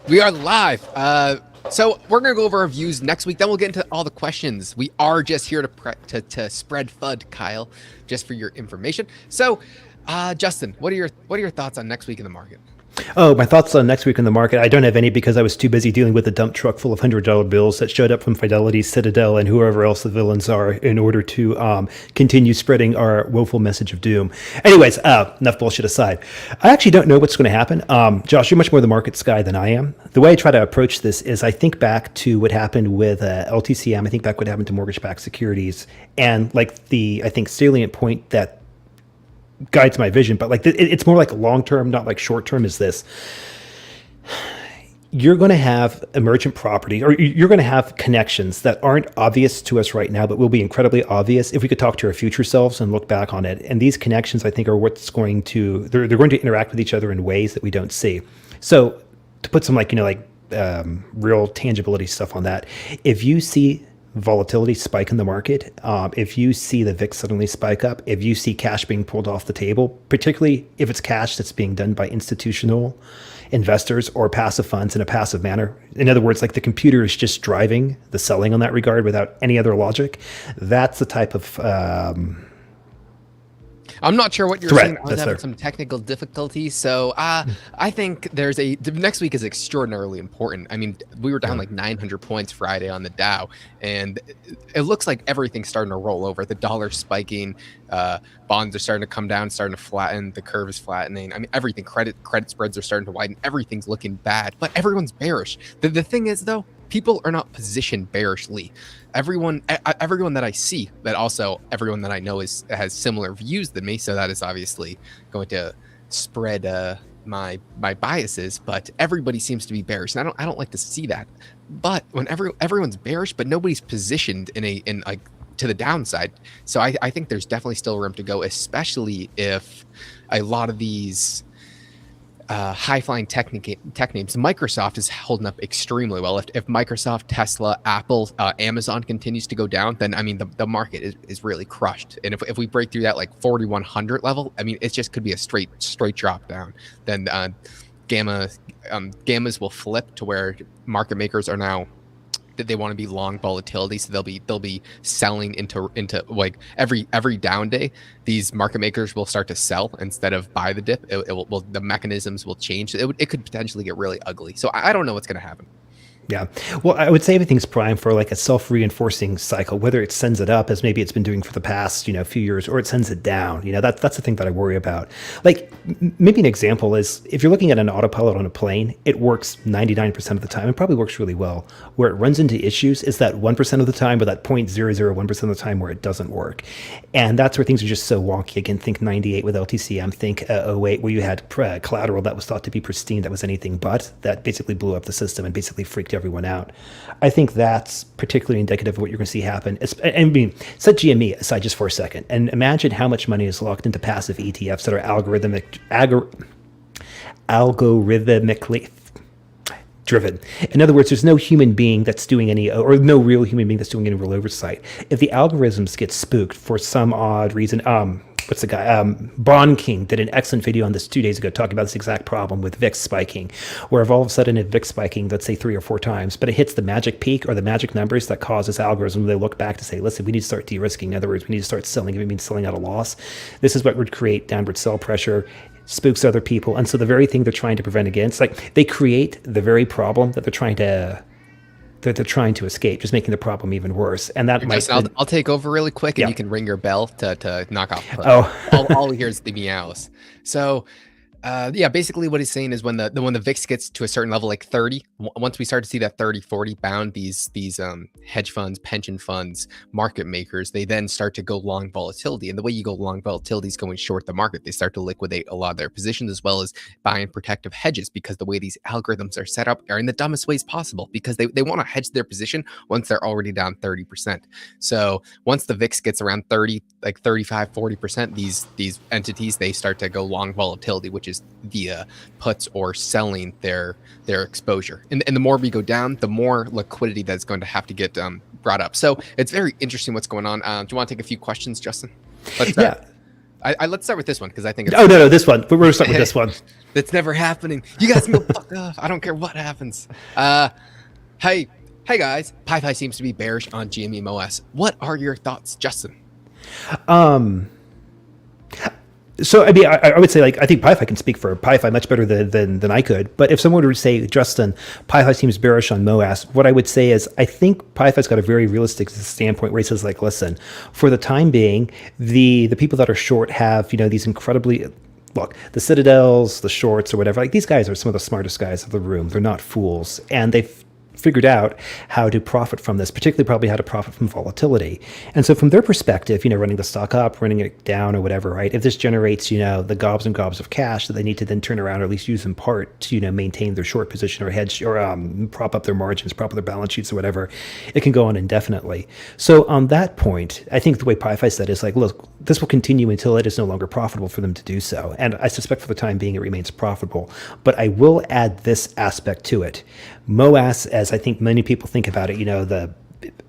We are live. So we're gonna go over our views next week. Then we'll get into all the questions. We are just here to spread FUD, Kyle, just for your information. So, Justin, what are your thoughts on next week in the market? Oh, my thoughts on next week in the market. I don't have any because I was too busy dealing with a dump truck full of $100 bills that showed up from Fidelity, Citadel, and whoever else the villains are in order to continue spreading our woeful message of doom. Anyways, enough bullshit aside. I actually don't know what's going to happen. Josh, you're much more the markets guy than I am. The way I try to approach this is I think back to what happened with LTCM. I think back what happened to mortgage-backed securities. And like I think, salient point that guides my vision, but like it's more like long term, not like short term, is this: you're going to have emergent property, or you're going to have connections that aren't obvious to us right now, but will be incredibly obvious if we could talk to our future selves and look back on it. And these connections, I think, are what's going to they're going to interact with each other in ways that we don't see. So to put some real tangibility stuff on that, if you see volatility spike in the market, if you see the VIX suddenly spike up, if you see cash being pulled off the table, particularly if it's cash that's being done by institutional investors or passive funds in a passive manner, in other words, like the computer is just driving the selling on that regard without any other logic, that's the type of I'm not sure what you're threat saying. I was having some technical difficulties. So I think next week is extraordinarily important. I mean, we were down like 900 points Friday on the Dow, and it looks like everything's starting to roll over. The dollar's spiking, bonds are starting to come down, starting to flatten. The curve is flattening. I mean, everything, credit spreads are starting to widen. Everything's looking bad, but everyone's bearish. The thing is, though, people are not positioned bearishly. Everyone that I see, but also everyone that I know has similar views than me. So that is obviously going to spread my biases. But everybody seems to be bearish, and I don't like to see that. But when everyone's bearish, but nobody's positioned in like to the downside. So I think there's definitely still room to go, especially if a lot of these high-flying tech names. Microsoft is holding up extremely well. If Microsoft, Tesla, Apple, Amazon continues to go down, then I mean the market is really crushed. And if we break through that like 4,100 level, I mean it just could be a straight drop down. Then gammas will flip to where market makers are now that they want to be long volatility, so they'll be selling into like every down day. These market makers will start to sell instead of buy the dip. The mechanisms will change. It could potentially get really ugly. So I don't know what's going to happen. Yeah. Well, I would say everything's primed for like a self-reinforcing cycle, whether it sends it up as maybe it's been doing for the past, few years, or it sends it down. That's the thing that I worry about. Like maybe an example is if you're looking at an autopilot on a plane, it works 99% of the time. It probably works really well. Where it runs into issues is that 1% of the time, or that 0.001% of the time where it doesn't work. And that's where things are just so wonky. Again, think 98 with LTCM, think 08 where you had Collateral that was thought to be pristine, that was anything but, that basically blew up the system and basically freaked everyone out. I think that's particularly indicative of what you're going to see happen. I mean, set GME aside just for a second and imagine how much money is locked into passive ETFs that are algorithmically driven. In other words, there's no human being that's doing any, or no real human being that's doing any real oversight. If the algorithms get spooked for some odd reason, what's the guy? Bond King did an excellent video on this 2 days ago talking about this exact problem with VIX spiking, where if all of a sudden if VIX spiking, let's say 3 or 4 times, but it hits the magic peak or the magic numbers that cause this algorithm, they look back to say, listen, we need to start de-risking. In other words, we need to start selling if it means selling at a loss. This is what would create downward sell pressure, spooks other people. And so the very thing they're trying to prevent against, like they create the very problem that they're trying to escape, just making the problem even worse. And that might. I'll take over really quick, and you can ring your bell to knock off. All we hear is the meows. So, basically what he's saying is when the VIX gets to a certain level, like 30, once we start to see that 30, 40 bound, these hedge funds, pension funds, market makers, they then start to go long volatility. And the way you go long volatility is going short the market. They start to liquidate a lot of their positions as well as buying protective hedges, because the way these algorithms are set up are in the dumbest ways possible, because they want to hedge their position once they're already down 30%. So once the VIX gets around 30, like 35, 40%, these entities, they start to go long volatility, which is via puts or selling their exposure. And the more we go down, the more liquidity that's going to have to get brought up. So it's very interesting what's going on. Do you want to take a few questions, Justin? Let's start with this one because I think it's Oh, no, this one. We're going to start with this one. That's never happening. You guys can go fuck off. I don't care what happens. Hey guys. PyPy seems to be bearish on GME MOASS. What are your thoughts, Justin? So, I mean, I would say, like, I think PyPy can speak for PyPy much better than I could. But if someone were to say, Justin, PyPy seems bearish on MOASS, what I would say is I think PyPy's got a very realistic standpoint where he says, like, listen, for the time being, the people that are short have, these incredibly... Look, the Citadels, the shorts, or whatever, like, these guys are some of the smartest guys of the room. They're not fools. And they've figured out how to profit from this, particularly probably how to profit from volatility. And so from their perspective, running the stock up, running it down or whatever, right? If this generates, the gobs and gobs of cash that they need to then turn around or at least use in part to, maintain their short position or hedge or prop up their margins, prop up their balance sheets or whatever, it can go on indefinitely. So on that point, I think the way PyPy said is like, look, this will continue until it is no longer profitable for them to do so. And I suspect for the time being, it remains profitable. But I will add this aspect to it. MOASS, as I think many people think about it, the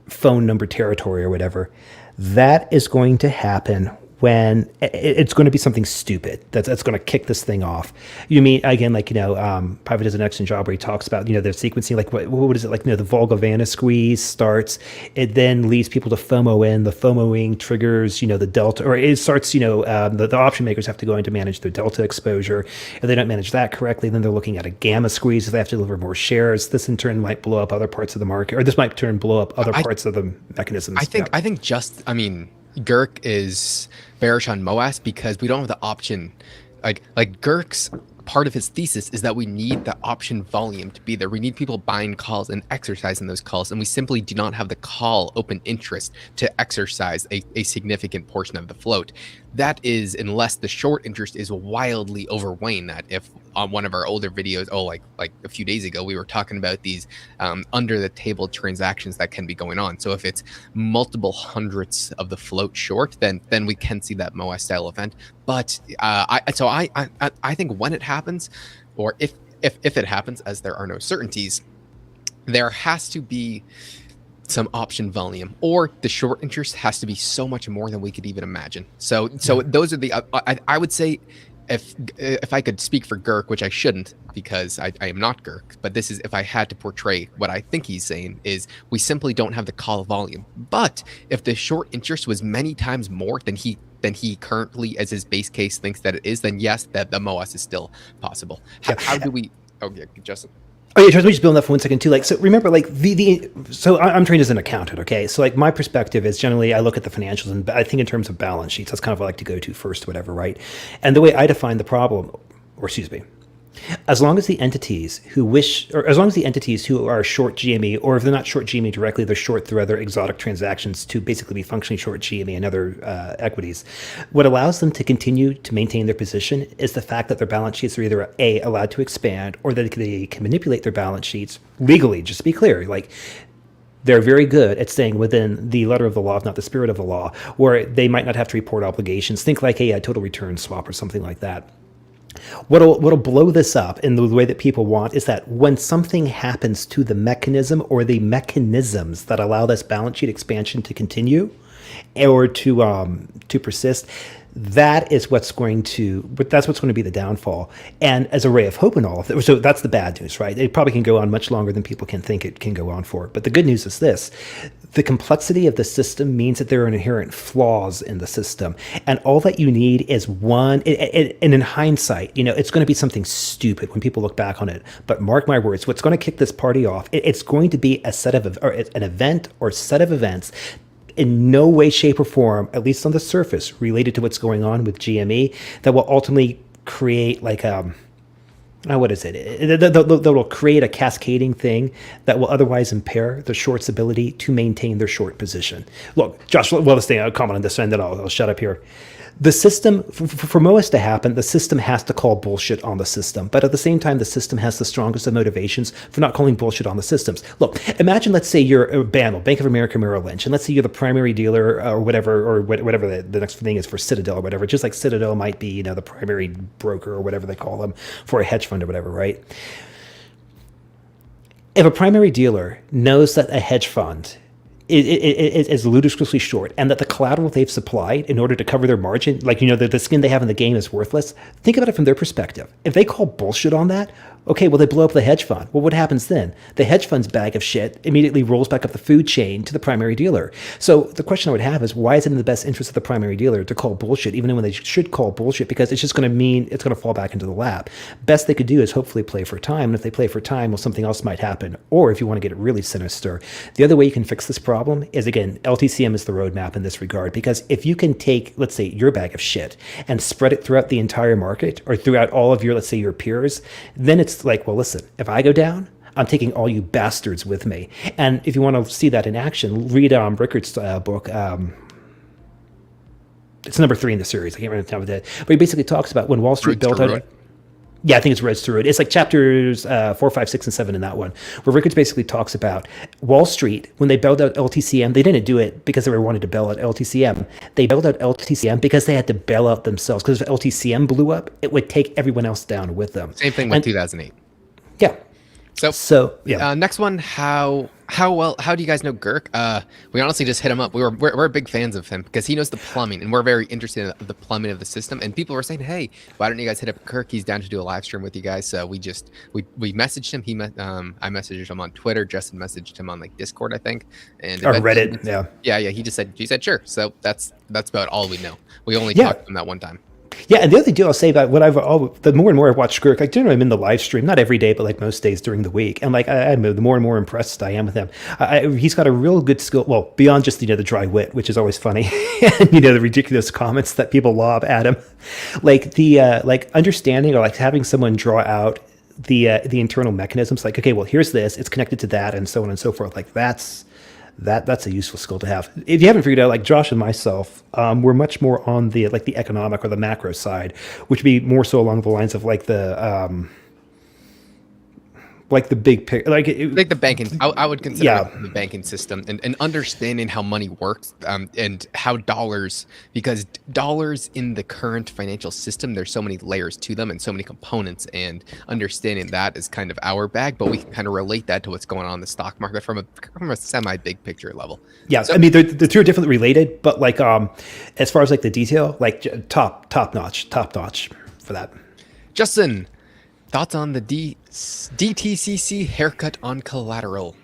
phone number territory or whatever, that is going to happen when it's going to be something stupid that's going to kick this thing off. You mean, again, like, Private does an excellent job where he talks about, the sequencing, like, what is it, like, the Volga-Vanna squeeze starts, it then leads people to FOMO in, the FOMOing triggers, the delta, or it starts, the option makers have to go in to manage their delta exposure. If they don't manage that correctly, then they're looking at a gamma squeeze, so they have to deliver more shares. This in turn might blow up other parts of the market, or this might blow up other parts of the mechanisms. I think Girk is bearish on MOASS because we don't have the option. Like Girk's part of his thesis is that we need the option volume to be there. We need people buying calls and exercising those calls, and we simply do not have the call open interest to exercise a significant portion of the float. That is, unless the short interest is wildly overweighing that. If on one of our older videos, like a few days ago, we were talking about these under the table transactions that can be going on. So if it's multiple hundreds of the float short, then we can see that MOASS style event. But I think when it happens, or if it happens, as there are no certainties, there has to be some option volume, or the short interest has to be so much more than we could even imagine. So those are the I would say, if I could speak for Girk, which I shouldn't because I am not Girk, but this is if I had to portray what I think he's saying, is we simply don't have the call volume. But if the short interest was many times more than he currently, as his base case, thinks that it is, then yes, that the MOASS is still possible. How do we? Oh yeah, Justin. Oh yeah, let me just build on that for 1 second too. Like, so remember, like so I'm trained as an accountant. Okay, so like my perspective is generally I look at the financials and I think in terms of balance sheets. That's kind of what I like to go to first, whatever, right? And the way I define the problem, or excuse me, as long as the entities who are short GME, or if they're not short GME directly, they're short through other exotic transactions to basically be functionally short GME and other equities, what allows them to continue to maintain their position is the fact that their balance sheets are either A, allowed to expand, or that they can manipulate their balance sheets legally. Just to be clear, like, they're very good at staying within the letter of the law, if not the spirit of the law, where they might not have to report obligations. Think like a total return swap or something like that. What'll blow this up in the way that people want is that when something happens to the mechanism or the mechanisms that allow this balance sheet expansion to continue or to persist, that's what's going to be the downfall. And as a ray of hope in all of it, so that's the bad news, right? It probably can go on much longer than people can think it can go on for. But the good news is this: the complexity of the system means that there are inherent flaws in the system. And all that you need is one, and in hindsight, it's going to be something stupid when people look back on it. But mark my words, what's going to kick this party off, it's going to be an event or set of events in no way, shape, or form, at least on the surface, related to what's going on with GME, that will ultimately create like what is it? That will create a cascading thing that will otherwise impair the short's ability to maintain their short position. Look, Josh, well, let's stay. I'll comment on this, and then I'll shut up here. The system, for MOASS to happen, the system has to call bullshit on the system. But at the same time, the system has the strongest of motivations for not calling bullshit on the systems. Look, imagine, let's say you're a BAML, Bank of America Merrill Lynch, and let's say you're the primary dealer or whatever the next thing is for Citadel or whatever. Just like Citadel might be, the primary broker or whatever they call them for a hedge fund or whatever, right? If a primary dealer knows that a hedge fund is ludicrously short, and that the collateral they've supplied in order to cover their margin, like, the skin they have in the game is worthless. Think about it from their perspective. If they call bullshit on that, okay, well, they blow up the hedge fund. Well, what happens then? The hedge fund's bag of shit immediately rolls back up the food chain to the primary dealer. So the question I would have is, why is it in the best interest of the primary dealer to call bullshit, even when they should call bullshit? Because it's just going to mean it's going to fall back into the lap. Best they could do is hopefully play for time. And if they play for time, well, something else might happen. Or if you want to get it really sinister, the other way you can fix this problem is, again, LTCM is the roadmap in this regard. Because if you can take, let's say, your bag of shit and spread it throughout the entire market, or throughout all of your, let's say, your peers, then it's like, well, listen, if I go down, I'm taking all you bastards with me. And if you want to see that in action, read Rickard's book. It's number 3 in the series. I can't remember the time of that. But he basically talks about when Wall Street built out. Yeah, I think it's Reds to Road. It's like chapters 4, 5, 6, and 7 in that one, where Rickards basically talks about Wall Street, when they bailed out LTCM, they didn't do it because they wanted to bail out LTCM. They bailed out LTCM because they had to bail out themselves. Because if LTCM blew up, it would take everyone else down with them. Same thing with 2008. Yeah. So yeah. Next one, how do you guys know Girk? We honestly just hit him up. We're big fans of him because he knows the plumbing, and we're very interested in the plumbing of the system. And people were saying, hey, why don't you guys hit up Girk? He's down to do a live stream with you guys. So we messaged him. I messaged him on Twitter. Justin messaged him on like Discord, I think, and or Reddit. Yeah. He said sure. So that's about all we know. We only talked to him that one time. Yeah, and the other deal I'll say about the more and more I watch Girk, like generally I'm in the live stream, not every day, but like most days during the week, and like I'm the more and more impressed I am with him. He's got a real good skill, well, beyond just the dry wit, which is always funny, and the ridiculous comments that people lob at him, like the like understanding or like having someone draw out the internal mechanisms, like, okay, well, here's this, it's connected to that, and so on and so forth. Like that's a useful skill to have. If you haven't figured out, like Josh and myself, we're much more on the like the economic or the macro side, which would be more so along the lines of like the big picture, like the banking. I would consider the banking system and understanding how money works, and how because dollars in the current financial system, there's so many layers to them and so many components, and understanding that is kind of our bag, but we can kind of relate that to what's going on in the stock market from a semi big picture level. Yeah, so, I mean, the two are definitely related, but like as far as like the detail, like top notch for that. Justin, thoughts on the DTCC haircut on Collateral?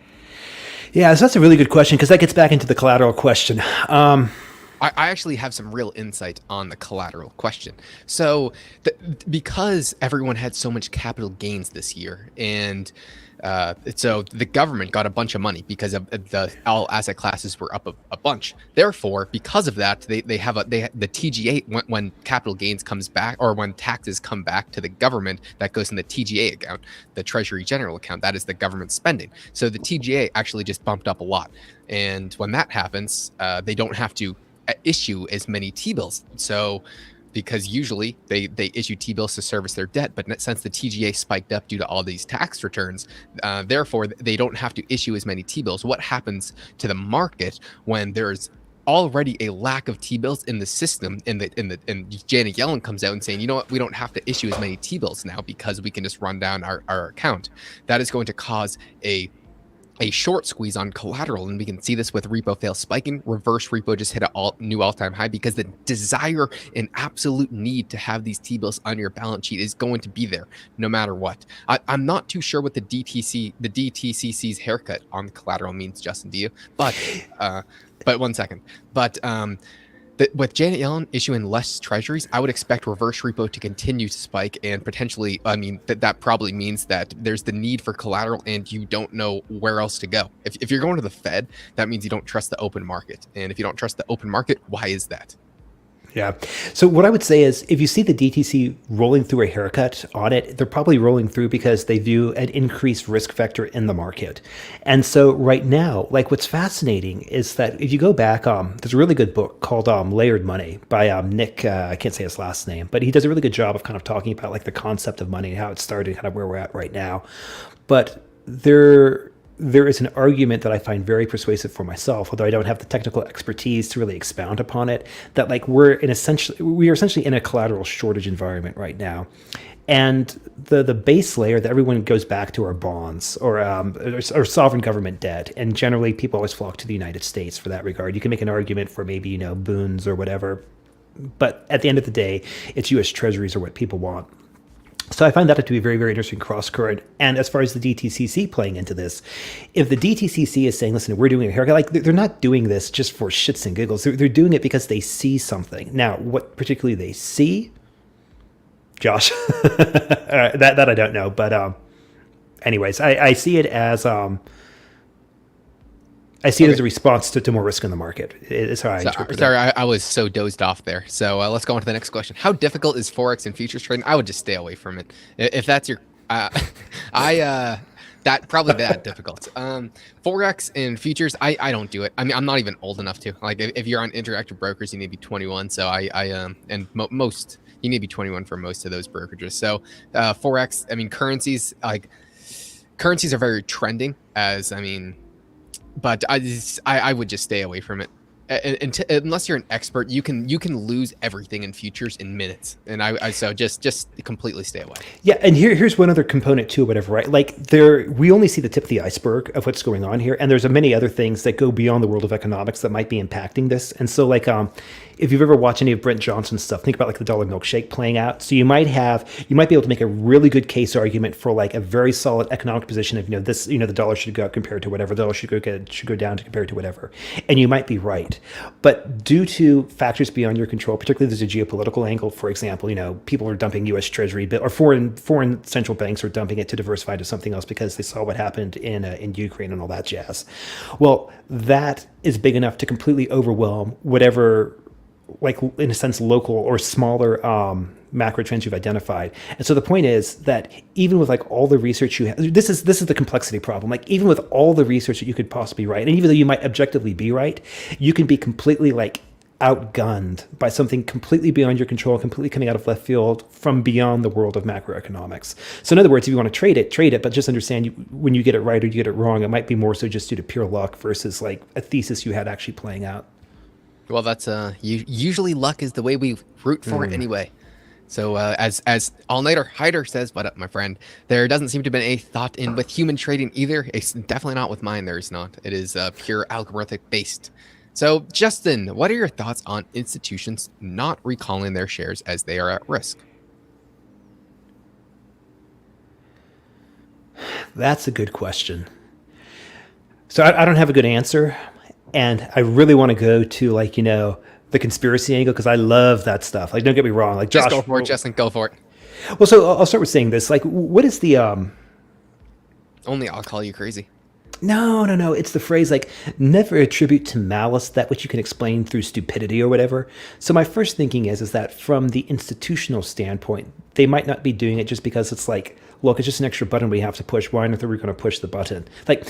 Yeah, so that's a really good question because that gets back into the Collateral question. I actually have some real insight on the Collateral question. So because everyone had so much capital gains this year, and so the government got a bunch of money because of all asset classes were up a bunch. Therefore, because of that, the TGA, when capital gains comes back, or when taxes come back to the government, that goes in the TGA account, the Treasury General account. That is the government spending. So the TGA actually just bumped up a lot. And when that happens, they don't have to issue as many T-bills. So because usually they issue T-bills to service their debt, but since the TGA spiked up due to all these tax returns, therefore they don't have to issue as many T-bills. What happens to the market when there's already a lack of T-bills in the system, and Janet Yellen comes out and saying, you know what, we don't have to issue as many T-bills now because we can just run down our account. That is going to cause a short squeeze on Collateral, and we can see this with repo fail spiking. Reverse repo just hit a new all-time high because the desire and absolute need to have these T-bills on your balance sheet is going to be there no matter what. I'm not too sure what the DTCC's haircut on Collateral means, Justin, do you? But 1 second. With Janet Yellen issuing less treasuries, I would expect reverse repo to continue to spike, and potentially, I mean, that probably means that there's the need for collateral and you don't know where else to go. If you're going to the Fed, that means you don't trust the open market. And if you don't trust the open market, why is that? Yeah. So what I would say is, if you see the DTC rolling through a haircut on it, they're probably rolling through because they view an increased risk factor in the market. And so right now, like, what's fascinating is that if you go back, there's a really good book called Layered Money by Nick, I can't say his last name, but he does a really good job of kind of talking about like the concept of money and how it started, kind of where we're at right now. But there is an argument that I find very persuasive for myself, although I don't have the technical expertise to really expound upon it, that like we are essentially in a collateral shortage environment right now. And the base layer that everyone goes back to are bonds or sovereign government debt. And generally, people always flock to the United States for that regard. You can make an argument for maybe, boons or whatever. But at the end of the day, it's U.S. Treasuries are what people want. So I find that to be a very, very interesting cross current. And as far as the DTCC playing into this, if the DTCC is saying, listen, we're doing a haircut, like they're not doing this just for shits and giggles. They're doing it because they see something. Now, what particularly they see, Josh, that I don't know. But anyways, I see it as a response to more risk in the market. It's how I interpret it. Sorry, I was so dozed off there. So let's go on to the next question. How difficult is Forex and futures trading? I would just stay away from it. If that's your, that probably that difficult. Forex and futures, I don't do it. I mean, I'm not even old enough to. Like, if you're on Interactive Brokers, you need to be 21. So most you need to be 21 for most of those brokerages. So Forex, I mean, currencies are very trending. But I would just stay away from it. Unless you're an expert, you can lose everything in futures in minutes, and so just completely stay away. Yeah, and here's one other component too, whatever, right? Like we only see the tip of the iceberg of what's going on here, and there's many other things that go beyond the world of economics that might be impacting this. And so, like, if you've ever watched any of Brent Johnson's stuff, think about like the dollar milkshake playing out. So you might be able to make a really good case argument for like a very solid economic position of the dollar should go up compared to whatever, the dollar should go down compared to whatever, and you might be right. But due to factors beyond your control, particularly there's a geopolitical angle, for example, people are dumping U.S. Treasury or foreign central banks are dumping it to diversify to something else because they saw what happened in Ukraine and all that jazz. Well, that is big enough to completely overwhelm whatever, like, in a sense, local or smaller macro trends you've identified. And so the point is that even with like all the research you have, this is the complexity problem. Like, even with all the research that you could possibly write, and even though you might objectively be right, you can be completely like outgunned by something completely beyond your control, completely coming out of left field from beyond the world of macroeconomics. So in other words, if you want to trade it, but just understand when you get it right or you get it wrong, it might be more so just due to pure luck versus like a thesis you had actually playing out. Well, that's usually luck is the way we root for it anyway. So as All-Nighter Hider says, what up, my friend? There doesn't seem to have been any thought in with human trading either. It's definitely not with mine. There is not. It is pure algorithmic based. So Justin, what are your thoughts on institutions not recalling their shares as they are at risk? That's a good question. So I don't have a good answer. And I really want to go to the conspiracy angle because I love that stuff. Like, don't get me wrong. Like, Josh, just go for it, Justin. Go for it. Well, so I'll start with saying this. Like, what is the Only I'll call you crazy. No. It's the phrase like never attribute to malice that which you can explain through stupidity or whatever. So my first thinking is that from the institutional standpoint, they might not be doing it just because it's like, look, it's just an extra button we have to push. Why on earth are we going to push the button? Like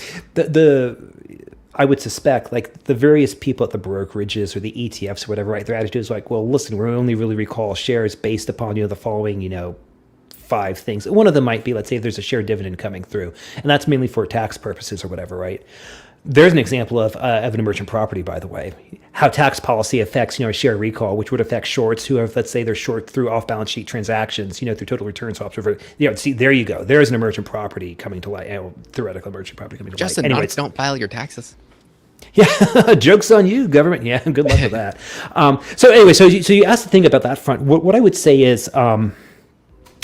I would suspect like the various people at the brokerages or the ETFs or whatever, right? Their attitude is like, well, listen, we only really recall shares based upon, the following, 5 things. One of them might be, let's say, if there's a share dividend coming through, and that's mainly for tax purposes or whatever, right? There's an example of an emergent property, by the way, how tax policy affects, a share recall, which would affect shorts who have, let's say, they're short through off-balance sheet transactions, through total return swaps. See, there you go. There's an emergent property coming to light, theoretical emergent property coming to light. Justin, anyways, don't file your taxes. Yeah, joke's on you, government. Yeah, good luck with that. So anyway, so you asked the thing about that front. What I would say is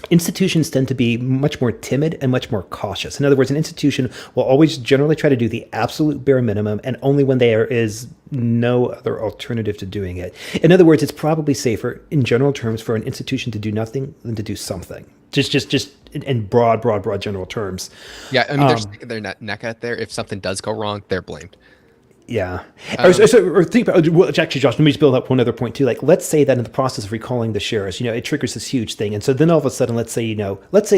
institutions tend to be much more timid and much more cautious. In other words, an institution will always generally try to do the absolute bare minimum, and only when there is no other alternative to doing it. In other words, it's probably safer in general terms for an institution to do nothing than to do something. Just in broad general terms. Yeah, I mean, they're sticking their neck out there. If something does go wrong, they're blamed. Yeah. Or think about, well, actually, Josh, let me just build up one other point too. Like, let's say that in the process of recalling the shares, it triggers this huge thing. And so then all of a sudden, let's say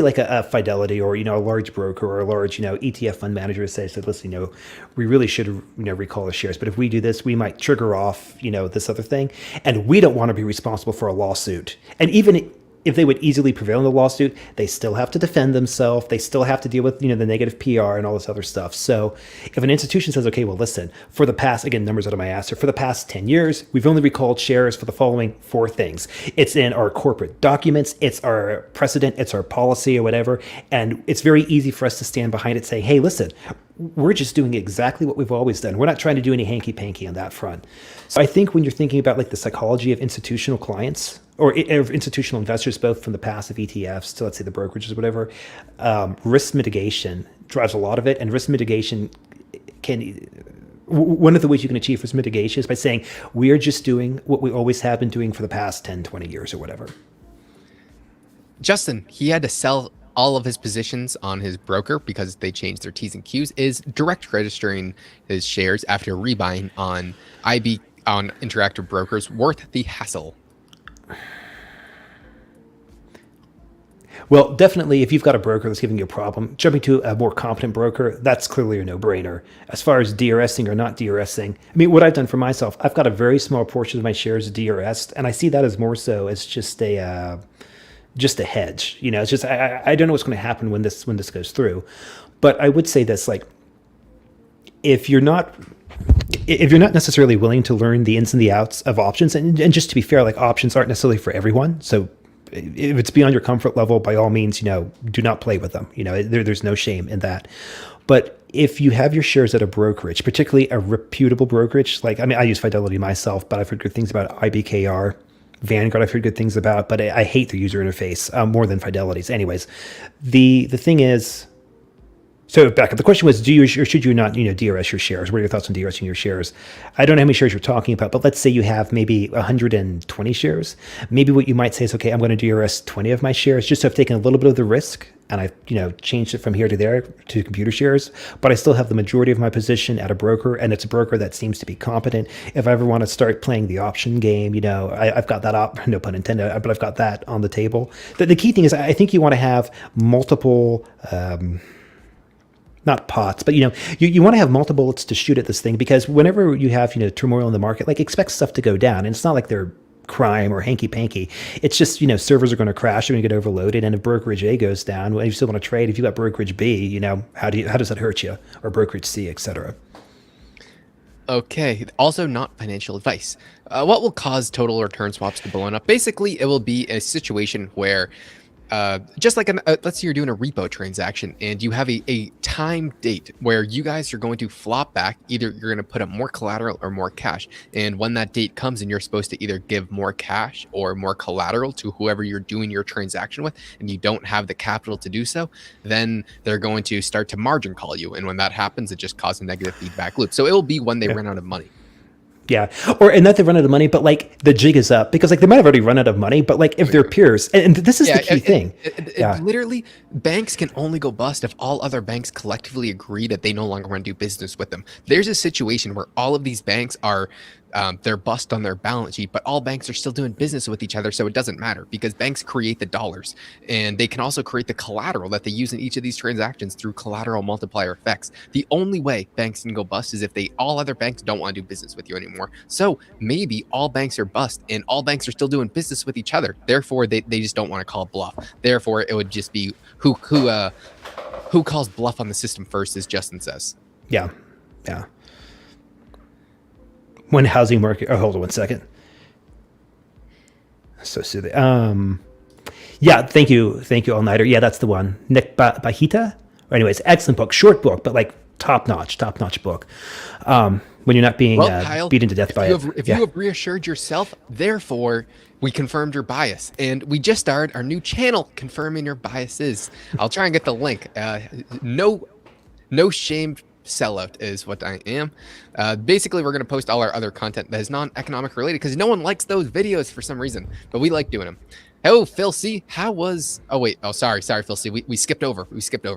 like a Fidelity or, a large broker or a large, ETF fund manager says, listen, we really should, recall the shares. But if we do this, we might trigger off, this other thing. And we don't want to be responsible for a lawsuit. And even if they would easily prevail in the lawsuit, they still have to defend themselves. They still have to deal with, the negative PR and all this other stuff. So if an institution says, okay, well, listen, for the past, again, numbers out of my ass, for the past 10 years, we've only recalled shares for the following 4 things. It's in our corporate documents, it's our precedent, it's our policy or whatever. And it's very easy for us to stand behind it saying, hey, listen, we're just doing exactly what we've always done. We're not trying to do any hanky-panky on that front. So I think when you're thinking about like the psychology of institutional clients, or institutional investors, both from the passive ETFs to, let's say, the brokerages or whatever, risk mitigation drives a lot of it. And risk mitigation one of the ways you can achieve risk mitigation is by saying, we are just doing what we always have been doing for the past 10, 20 years or whatever. Justin, he had to sell all of his positions on his broker because they changed their T's and Q's, is direct registering his shares after rebuying on Interactive Brokers worth the hassle? Well, definitely, if you've got a broker that's giving you a problem, jumping to a more competent broker, that's clearly a no-brainer. As far as DRSing or not DRSing, I mean, what I've done for myself, I've got a very small portion of my shares DRSed, and I see that as more so as just a hedge. It's just I don't know what's going to happen when this goes through, but I would say this: like, if you're not necessarily willing to learn the ins and the outs of options, and just to be fair, like, options aren't necessarily for everyone. So if it's beyond your comfort level, by all means, do not play with them. There's no shame in that. But if you have your shares at a brokerage, particularly a reputable brokerage, like, I use Fidelity myself, but I've heard good things about IBKR. Vanguard I've heard good things about, but I hate their user interface more than Fidelity's. Anyways, the thing is, so back up. The question was, do you or should you not, DRS your shares? What are your thoughts on DRSing your shares? I don't know how many shares you're talking about, but let's say you have maybe 120 shares. Maybe what you might say is, okay, I'm going to DRS 20 of my shares, just so I've taken a little bit of the risk and I've changed it from here to there to computer shares, but I still have the majority of my position at a broker, and it's a broker that seems to be competent. If I ever want to start playing the option game, I've got that no pun intended, but I've got that on the table. The key thing is, I think you want to have multiple, not pots, but you want to have multiple bullets to shoot at this thing, because whenever you have turmoil in the market, like, expect stuff to go down, and it's not like they're crime or hanky-panky. It's just, servers are going to crash, they're going to get overloaded, and if brokerage A goes down, well, if you still want to trade, if you got brokerage B, how does that hurt you, or brokerage C, etc. Okay, also not financial advice. What will cause total return swaps to blow up? Basically, it will be a situation where just like let's say you're doing a repo transaction and you have a time date where you guys are going to flop back. Either you're going to put up more collateral or more cash. And when that date comes and you're supposed to either give more cash or more collateral to whoever you're doing your transaction with, and you don't have the capital to do so, then they're going to start to margin call you. And when that happens, it just causes a negative feedback loop. So it will be when they run out of money. Yeah. And not they run out of money, but like the jig is up, because like they might have already run out of money, but like if their peers, and this is the key thing. Literally, banks can only go bust if all other banks collectively agree that they no longer want to do business with them. There's a situation where all of these banks are they're bust on their balance sheet, but all banks are still doing business with each other, so it doesn't matter, because banks create the dollars, and they can also create the collateral that they use in each of these transactions through collateral multiplier effects. The only way banks can go bust is if all other banks don't want to do business with you anymore. So maybe all banks are bust and all banks are still doing business with each other. Therefore, they just don't want to call bluff. Therefore, it would just be who calls bluff on the system first, as Justin says. Yeah. When housing market, hold on one second. So soothing. Yeah, thank you, All Nighter. Yeah, that's the one. Nick Bahita. Anyways, excellent book, short book, but like top notch book. When you're not being Kyle, beaten to death by it. If you have reassured yourself, therefore we confirmed your bias, and we just started our new channel confirming your biases. I'll try and get the link. No shame sellout is what I am. Basically, we're going to post all our other content that is non-economic related, because no one likes those videos for some reason, but we like doing them. Oh, Phil C, how was? Oh wait, sorry, Phil C. We skipped over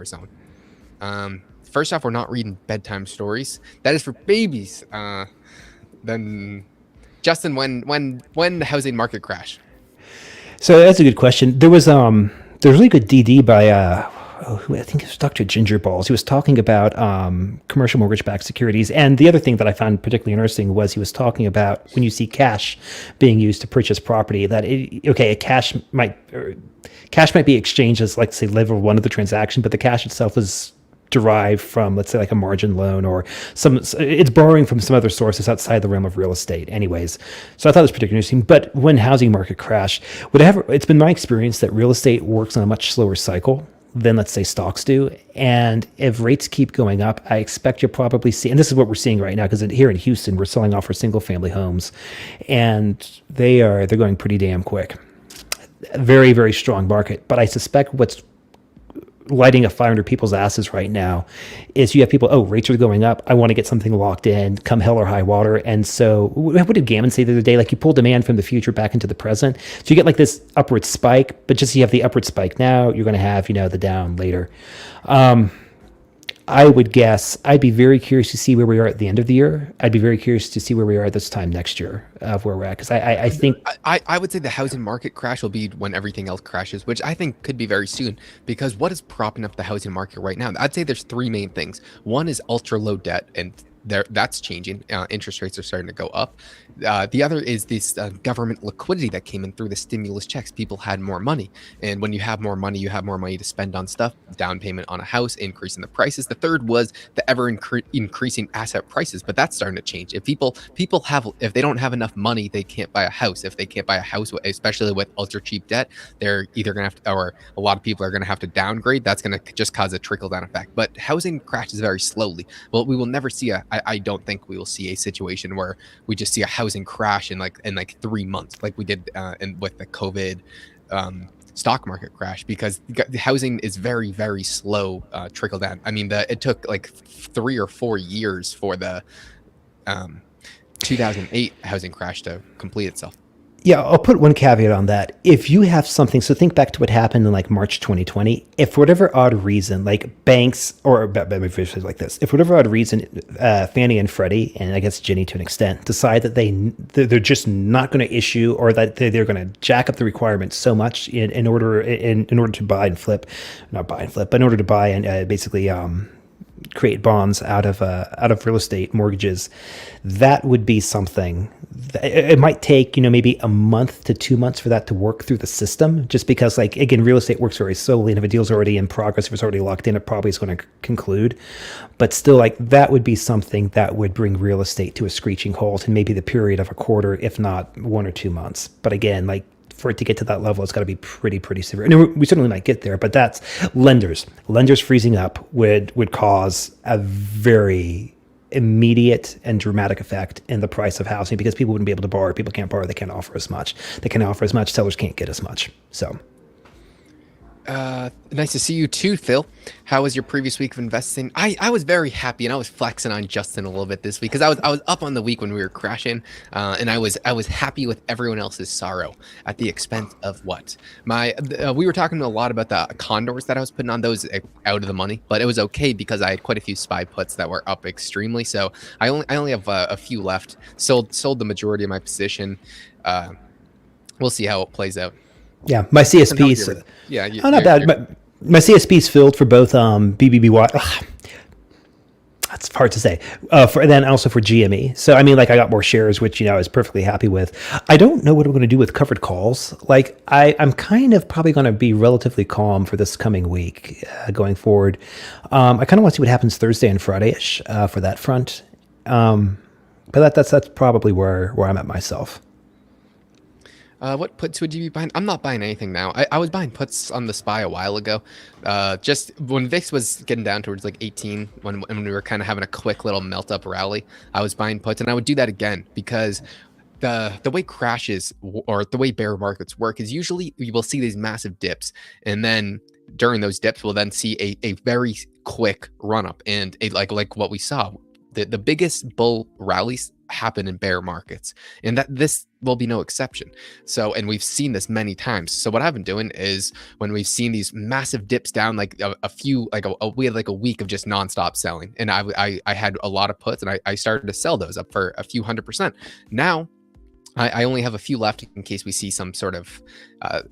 someone. First off, we're not reading bedtime stories. That is for babies. Then, Justin, when the housing market crash? So that's a good question. There's really good DD by I think it was Dr. Gingerballs. He was talking about commercial mortgage-backed securities, and the other thing that I found particularly interesting was he was talking about when you see cash being used to purchase property, that cash might be exchanged as, like, say, level one of the transaction, but the cash itself is derived from, let's say, like a margin loan or it's borrowing from some other sources outside the realm of real estate anyways. So I thought it was particularly interesting. But when housing market crashed, it's been my experience that real estate works on a much slower cycle than, let's say, stocks do. And if rates keep going up, I expect you'll probably see, and this is what we're seeing right now, because here in Houston, we're selling off our single family homes, and they're going pretty damn quick. Very, very strong market. But I suspect what's lighting a fire under people's asses right now is you have people, rates are going up, I want to get something locked in come hell or high water. And so what did Gammon say the other day? Like, you pull demand from the future back into the present, so you get like this upward spike, but just so you have the upward spike now, you're going to have the down later. I would guess, I'd be very curious to see where we are at the end of the year. I'd be very curious to see where we are at this time next year of where we're at. Because I think... I would say the housing market crash will be when everything else crashes, which I think could be very soon. Because what is propping up the housing market right now? I'd say there's three main things. One is ultra low debt, and that's changing. Interest rates are starting to go up. The other is this government liquidity that came in through the stimulus checks. People had more money, and when you have more money, you have more money to spend on stuff. Down payment on a house, increasing the prices. The third was the ever increasing asset prices, but that's starting to change. If if they don't have enough money, they can't buy a house. If they can't buy a house, especially with ultra cheap debt, they're either gonna have to, or a lot of people are gonna have to downgrade. That's gonna just cause a trickle down effect. But housing crashes very slowly. Well, we will never see I don't think we will see a situation where we just see a housing crash in like 3 months, like we did with the COVID stock market crash, because the housing is very, very slow trickle down. I mean, it took like 3 or 4 years for the 2008 housing crash to complete itself. Yeah, I'll put one caveat on that. If you have something, so think back to what happened in like March 2020. If for whatever odd reason, like banks, or let me phrase it like this, if for whatever odd reason, Fannie and Freddie, and I guess Ginnie to an extent, decide that they're just not going to issue, or that they're going to jack up the requirements so much in order to buy and flip, not buy and flip, but in order to buy and basically create bonds out of real estate mortgages, that would be something. It might take maybe a month to 2 months for that to work through the system, just because, like, again, real estate works very slowly, and if a deal's already in progress, if it's already locked in, it probably is going to conclude. But still, like, that would be something that would bring real estate to a screeching halt in maybe the period of a quarter, if not 1 or 2 months. But again, like, for it to get to that level, it's got to be pretty severe. And we certainly might get there, but that's lenders freezing up would cause a very immediate and dramatic effect in the price of housing, because people wouldn't be able to borrow. People can't borrow. They can't offer as much. They can't offer as much. Sellers can't get as much. So. Nice to see you too, Phil. How was your previous week of investing? I was very happy, and I was flexing on Justin a little bit this week, because I was up on the week when we were crashing, and I was happy with everyone else's sorrow at the expense of what we were talking a lot about the condors that I was putting on, those out of the money, but it was okay because I had quite a few SPY puts that were up extremely. So I only have a few left. Sold the majority of my position. We'll see how it plays out. Yeah, my CSPs. Yeah, not bad. My CSPs filled for both BBBY. Ugh, that's hard to say. And then also for GME. So I mean, like, I got more shares, which I was perfectly happy with. I don't know what I'm going to do with covered calls. Like, I'm kind of probably going to be relatively calm for this coming week going forward. I kind of want to see what happens Thursday and Friday-ish for that front. But that's probably where I'm at myself. What puts would you be buying? I'm not buying anything now. I was buying puts on the SPY a while ago. Just when VIX was getting down towards like 18, when we were kind of having a quick little melt up rally, I was buying puts, and I would do that again, because the way crashes or the way bear markets work is usually you will see these massive dips, and then during those dips we'll then see a very quick run up, and like what we saw. The biggest bull rallies happen in bear markets, and that this will be no exception. So, and we've seen this many times. So what I've been doing is, when we've seen these massive dips down, like we had like a week of just nonstop selling, and I had a lot of puts, and I started to sell those up for a few 100%. Now I only have a few left in case we see some sort of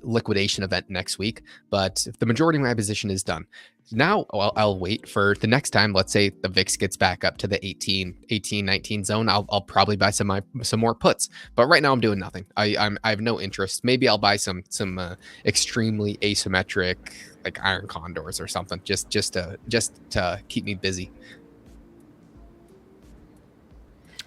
liquidation event next week, but the majority of my position is done. Now I'll wait for the next time. Let's say the VIX gets back up to the 19 zone. I'll probably buy some more puts. But right now I'm doing nothing. I have no interest. Maybe I'll buy some extremely asymmetric like iron condors or something just to keep me busy.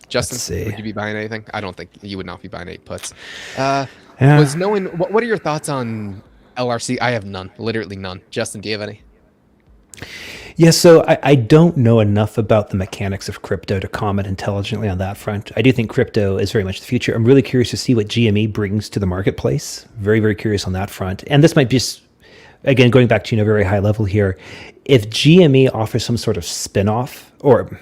Justin, would you be buying anything? I don't think you would not be buying 8 puts. What are your thoughts on LRC? I have none, literally none. Justin, do you have any? Yeah, so I don't know enough about the mechanics of crypto to comment intelligently on that front. I do think crypto is very much the future. I'm really curious to see what GME brings to the marketplace. Very, very curious on that front. And this might be, again, going back to very high level here. If GME offers some sort of spin-off, or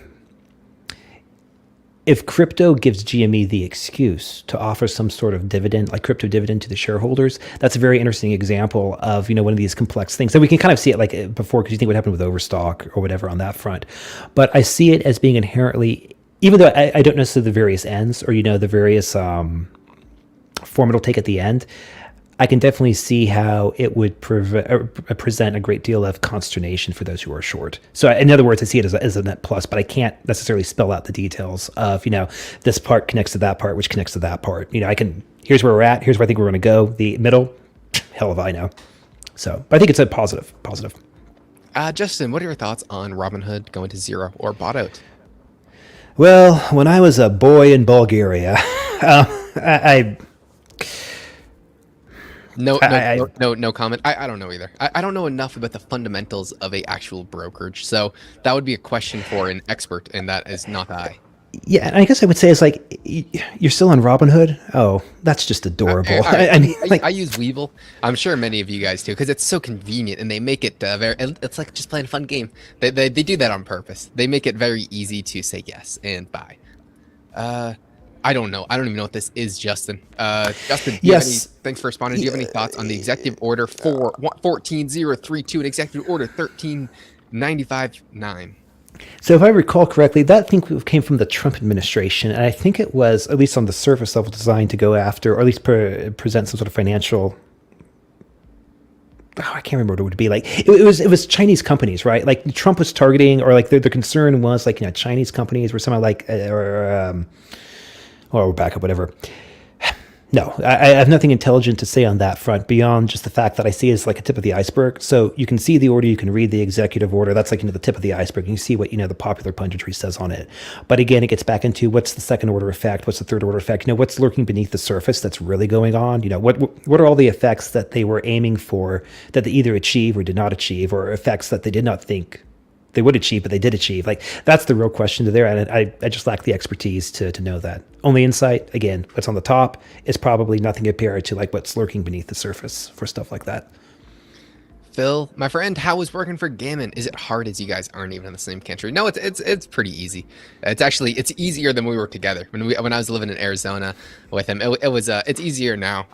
if crypto gives GME the excuse to offer some sort of dividend, like crypto dividend to the shareholders, that's a very interesting example of, one of these complex things. And we can kind of see it like before, because you think what happened with Overstock or whatever on that front. But I see it as being inherently, even though I don't necessarily the various ends or, the various form it'll take at the end, I can definitely see how it would present a great deal of consternation for those who are short. So in other words, I see it as a net plus, but I can't necessarily spell out the details of, this part connects to that part, which connects to that part. Here's where we're at. Here's where I think we're going to go. The middle, hell if I know. So, but I think it's a positive. Justin, what are your thoughts on Robinhood going to zero or bought out? Well, when I was a boy in Bulgaria, I No comment. I don't know either. I don't know enough about the fundamentals of a actual brokerage. So that would be a question for an expert, and that is not I. Yeah, I guess I would say it's like, you're still on Robinhood? Oh, that's just adorable. I use Weevil. I'm sure many of you guys do, because it's so convenient, and they make it it's like just playing a fun game. They do that on purpose. They make it very easy to say yes and buy. I don't know. I don't even know what this is, Justin. Justin, thanks for responding. Do you have any thoughts on the executive order 14032 and executive order 13959? So if I recall correctly, that thing came from the Trump administration, and I think it was, at least on the surface level, designed to go after, or at least present some sort of financial. I can't remember what it would be like. It was Chinese companies, right? Like Trump was targeting, or like their concern was like Chinese companies were somehow like or back up, whatever. No, I have nothing intelligent to say on that front beyond just the fact that I see it as like a tip of the iceberg. So you can see the order, you can read the executive order. That's like the tip of the iceberg. You see what the popular punditry says on it. But again, it gets back into what's the second order effect, what's the third order effect. What's lurking beneath the surface that's really going on. What are all the effects that they were aiming for that they either achieve or did not achieve, or effects that they did not think they would achieve, but they did achieve. Like that's the real question to there. And I just lack the expertise to know that. Only insight, again, what's on the top is probably nothing compared to like what's lurking beneath the surface for stuff like that. Phil, my friend, how is working for Gammon? Is it hard as you guys aren't even in the same country? No, it's pretty easy. It's easier than when we were together. When I was living in Arizona with him, it's easier now.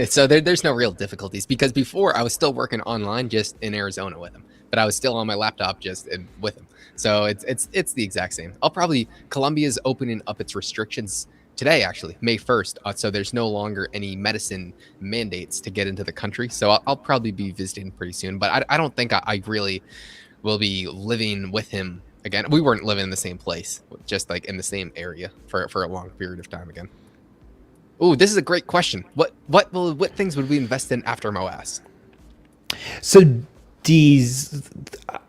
So there's no real difficulties, because before I was still working online just in Arizona with him, but I was still on my laptop just with him. So it's the exact same. Colombia's opening up its restrictions today, actually, May 1st. So there's no longer any medicine mandates to get into the country. So I'll probably be visiting pretty soon, but I don't think I really will be living with him again. We weren't living in the same place, just like in the same area for a long period of time again. Ooh, this is a great question. What things would we invest in after MOASS? So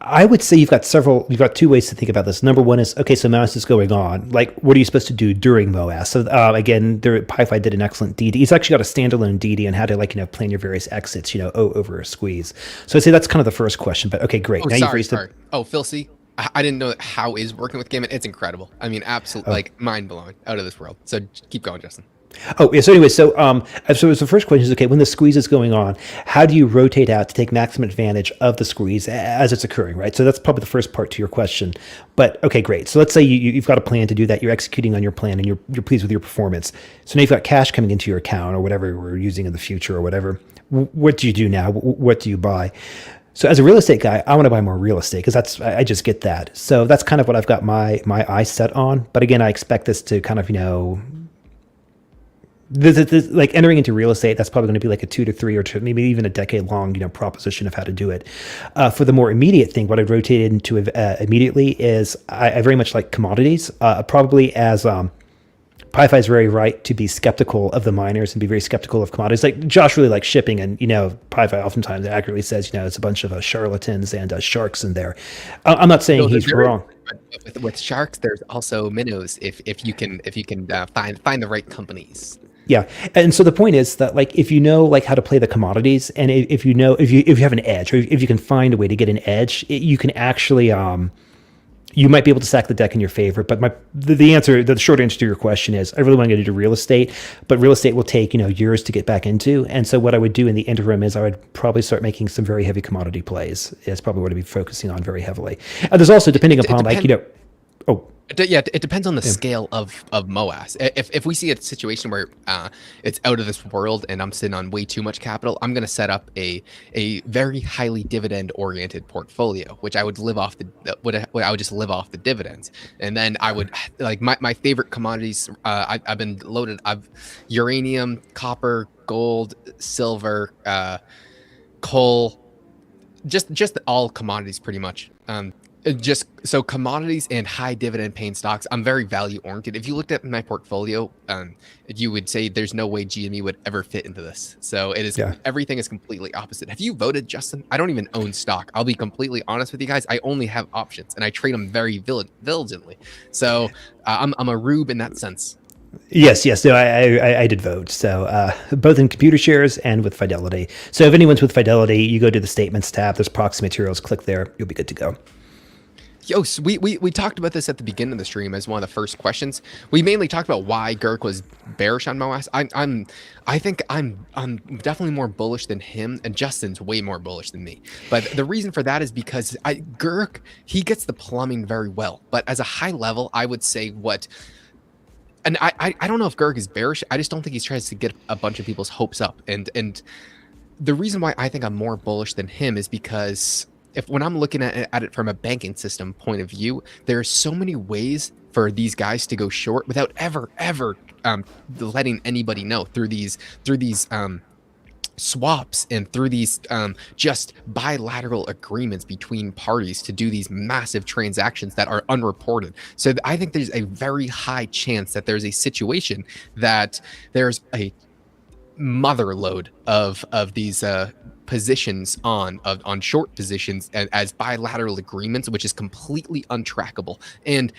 I would say you've got two ways to think about this. Number one is, okay, so MOASS is going on. Like, what are you supposed to do during MOASS? So again, PyFi did an excellent DD. He's actually got a standalone DD on how to plan your various exits, over a squeeze. So I'd say that's kind of the first question. But okay, great. Now you've raised it. Oh, Phil C, I didn't know how is working with Gammon. It's incredible. I mean, absolutely, mind blowing, out of this world. So keep going, Justin. Oh, yeah. So anyway, so the first question is, okay, when the squeeze is going on, how do you rotate out to take maximum advantage of the squeeze as it's occurring, right? So that's probably the first part to your question. But okay, great. So let's say you've got a plan to do that. You're executing on your plan and you're pleased with your performance. So now you've got cash coming into your account or whatever we're using in the future or whatever. What do you do now? What do you buy? So as a real estate guy, I want to buy more real estate because I just get that. So that's kind of what I've got my eyes set on. But again, I expect this to kind of, Like entering into real estate, that's probably going to be like a 2 to 3 or maybe even a decade long, proposition of how to do it. For the more immediate thing, what I've rotated into immediately is I very much like commodities, probably as PyFi is very right to be skeptical of the miners and be very skeptical of commodities. Like Josh really likes shipping, and PyFi oftentimes accurately says it's a bunch of charlatans and sharks in there. I'm not saying he's wrong. With sharks, there's also minnows if you can find the right companies. Yeah, and so the point is that like if you know like how to play the commodities, and if you have an edge, or if you can find a way to get an edge, you can actually you might be able to stack the deck in your favor. But the short answer to your question is I really want to get into real estate, but real estate will take years to get back into. And so what I would do in the interim is I would probably start making some very heavy commodity plays. It's probably what I'd be focusing on very heavily. There's also depending upon it depends on the scale of MOASS. If we see a situation where it's out of this world and I'm sitting on way too much capital, I'm going to set up a very highly dividend oriented portfolio, which I would live off I would just live off the dividends. And then I would like my favorite commodities. I've been loaded. I've uranium, copper, gold, silver, coal, just all commodities pretty much. Just so commodities and high dividend paying stocks, I'm very value oriented. If you looked at my portfolio, you would say there's no way GME would ever fit into this. So it is everything is completely opposite. Have you voted, Justin? I don't even own stock. I'll be completely honest with you guys. I only have options and I trade them very diligently. So I'm a rube in that sense. Yes. No, I did vote. So both in computer shares and with Fidelity. So if anyone's with Fidelity, you go to the statements tab. There's proxy materials. Click there. You'll be good to go. Yo, so we talked about this at the beginning of the stream as one of the first questions. We mainly talked about why Girk was bearish on MOASS. I think I'm definitely more bullish than him, and Justin's way more bullish than me. But the reason for that is because Girk, he gets the plumbing very well. But as a high level, I would say and I don't know if Girk is bearish. I just don't think he's trying to get a bunch of people's hopes up. And the reason why I think I'm more bullish than him is because when I'm looking at it from a banking system point of view, there are so many ways for these guys to go short without ever letting anybody know through these swaps and through these just bilateral agreements between parties to do these massive transactions that are unreported. So I think there's a very high chance that there's a situation that there's a mother load of these positions on short positions as bilateral agreements, which is completely untrackable. And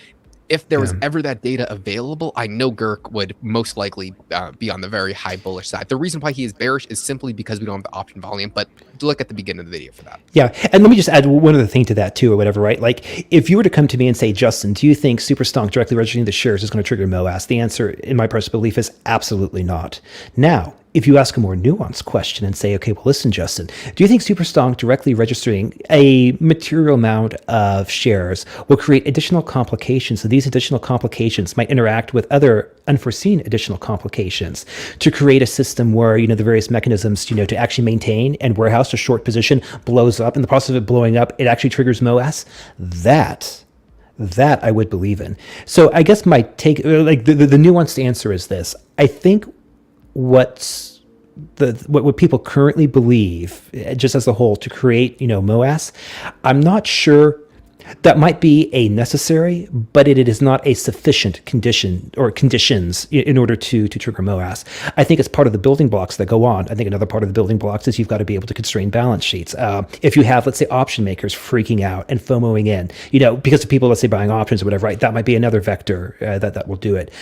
if there was ever that data available, I know Girk would most likely be on the very high bullish side. The reason why he is bearish is simply because we don't have the option volume, but look at the beginning of the video for that. Yeah, and let me just add one other thing to that too, or whatever, right? Like if you were to come to me and say, Justin, do you think Superstonk directly registering the shares is going to trigger MOASS? The answer, in my personal belief, is absolutely not. Now, if you ask a more nuanced question and say, okay, well, listen, Justin, do you think Superstonk directly registering a material amount of shares will create additional complications? So these additional complications might interact with other unforeseen additional complications to create a system where, the various mechanisms, to actually maintain and warehouse a short position blows up. In the process of it blowing up, it actually triggers MOASS. That I would believe in. So I guess my take, like the nuanced answer is this. I think what people currently believe, just as a whole, to create MOASS, I'm not sure that might be a necessary, but it is not a sufficient condition or conditions in order to trigger MOASS. I think it's part of the building blocks that go on. I think another part of the building blocks is you've got to be able to constrain balance sheets. If you have, let's say, option makers freaking out and FOMOing in, because of people, let's say, buying options or whatever, right? That might be another vector that will do it.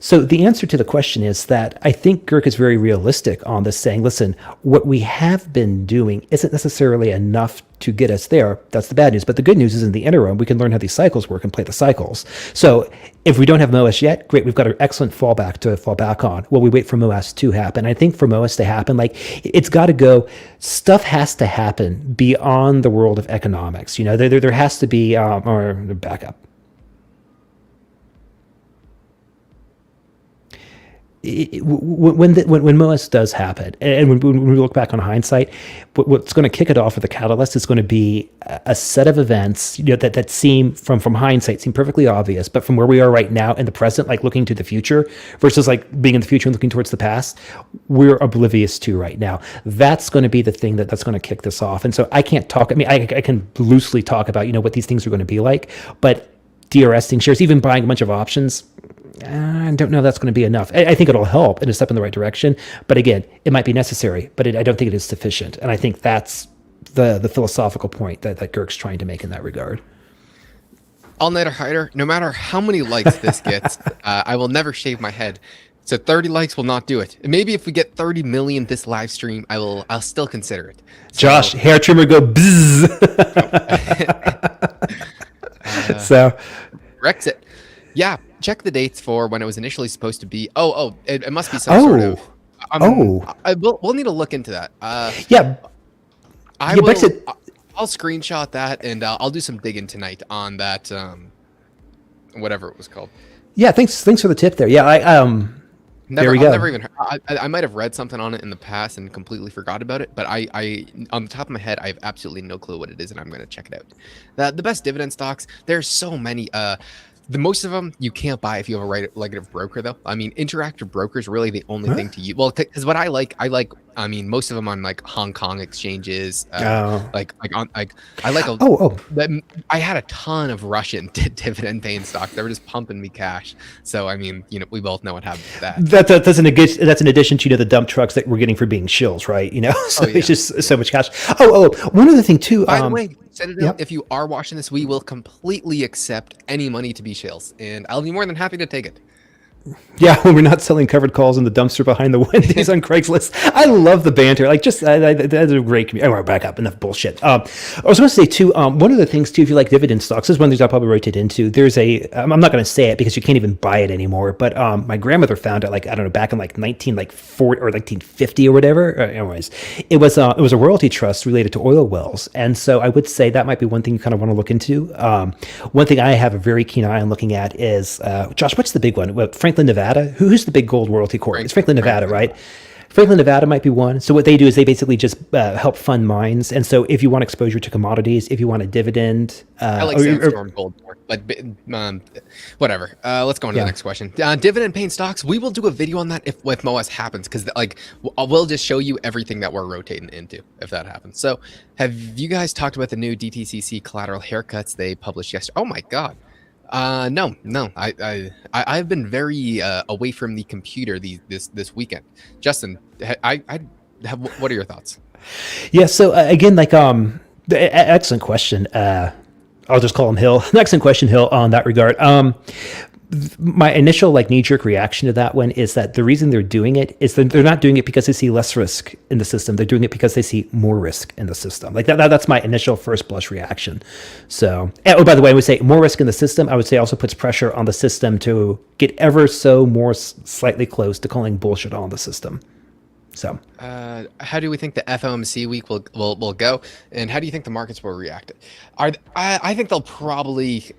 So the answer to the question is that I think Girk is very realistic on this, saying, listen, what we have been doing isn't necessarily enough to get us there. That's the bad news. But the good news is in the interim, we can learn how these cycles work and play the cycles. So if we don't have MOASS yet, great, we've got an excellent fallback to fall back on. Well, we wait for MOASS to happen. I think for MOASS to happen, it's got to go, stuff has to happen beyond the world of economics. There has to be, or back up. when MOASS does happen, and when we look back on hindsight, what's going to kick it off with the catalyst is going to be a set of events, that seem from hindsight seem perfectly obvious, but from where we are right now in the present, like looking to the future versus like being in the future and looking towards the past, we're oblivious to right now. That's going to be the thing that's going to kick this off. And so I can't talk. I mean, I can loosely talk about what these things are going to be like, but DRSing shares, even buying a bunch of options, I don't know if that's going to be enough. I think it'll help and a step in the right direction. But again, it might be necessary, but I don't think it is sufficient. And I think that's the philosophical point that Girk's trying to make in that regard. All-nighter hider, no matter how many likes this gets, I will never shave my head. So 30 likes will not do it. Maybe if we get 30 million this live stream, I'll still consider it. So, Josh, hair trimmer go bzzz. So Brexit. Yeah, check the dates for when it was initially supposed to be. It must be some sort of. We'll need to look into that. Brexit. I'll screenshot that and I'll do some digging tonight on that. Whatever it was called. Yeah, thanks for the tip there. Yeah, there we go. Never even. I might have read something on it in the past and completely forgot about it. But I on the top of my head, I have absolutely no clue what it is, and I'm going to check it out. The best dividend stocks. There's so many. The most of them you can't buy if you have a right-legged broker, though. I mean, interactive broker is really the only thing to use. Well, because what I like. I mean, most of them on like Hong Kong exchanges. I had a ton of Russian dividend-paying stocks. They were just pumping me cash. So I mean, we both know what happened with that. That's in addition to the dump trucks that we're getting for being shills, right? So it's just so much cash. One other thing too. By the way, Citadel, if you are watching this, we will completely accept any money to be shills, and I'll be more than happy to take it. Yeah, when we're not selling covered calls in the dumpster behind the Wendy's on Craigslist. I love the banter. Like, just that's a great community. Anyway, back up. Enough bullshit. I was going to say too. One of the things too, if you like dividend stocks, this is one of the things I'll probably rotate into. There's I'm not going to say it because you can't even buy it anymore. But my grandmother found it back in 1940 or 1950 or whatever. Anyways, it was a royalty trust related to oil wells, and so I would say that might be one thing you kind of want to look into. One thing I have a very keen eye on looking at is Josh. What's the big one? Franklin, Nevada. Who's the big gold royalty corp? It's Franklin, Nevada, right? Franklin, Nevada might be one. So what they do is they basically just help fund mines. And so if you want exposure to commodities, if you want a dividend, I like Sandstorm Gold more, but whatever. Let's go on to the next question. Dividend paying stocks. We will do a video on that if MOASS happens, because we'll just show you everything that we're rotating into if that happens. So have you guys talked about the new DTCC collateral haircuts they published yesterday? Oh my God. No. I've been very away from the computer this weekend. Justin, what are your thoughts? Yeah. So again, excellent question. I'll just call him Hill. Excellent question, Hill, on that regard. My initial knee-jerk reaction to that one is that the reason they're doing it is that they're not doing it because they see less risk in the system. They're doing it because they see more risk in the system. That's my initial first blush reaction. So, by the way, I would say more risk in the system. I would say also puts pressure on the system to get ever so more slightly close to calling bullshit on the system. So, how do we think the FOMC week will go, and how do you think the markets will react? I think they'll probably.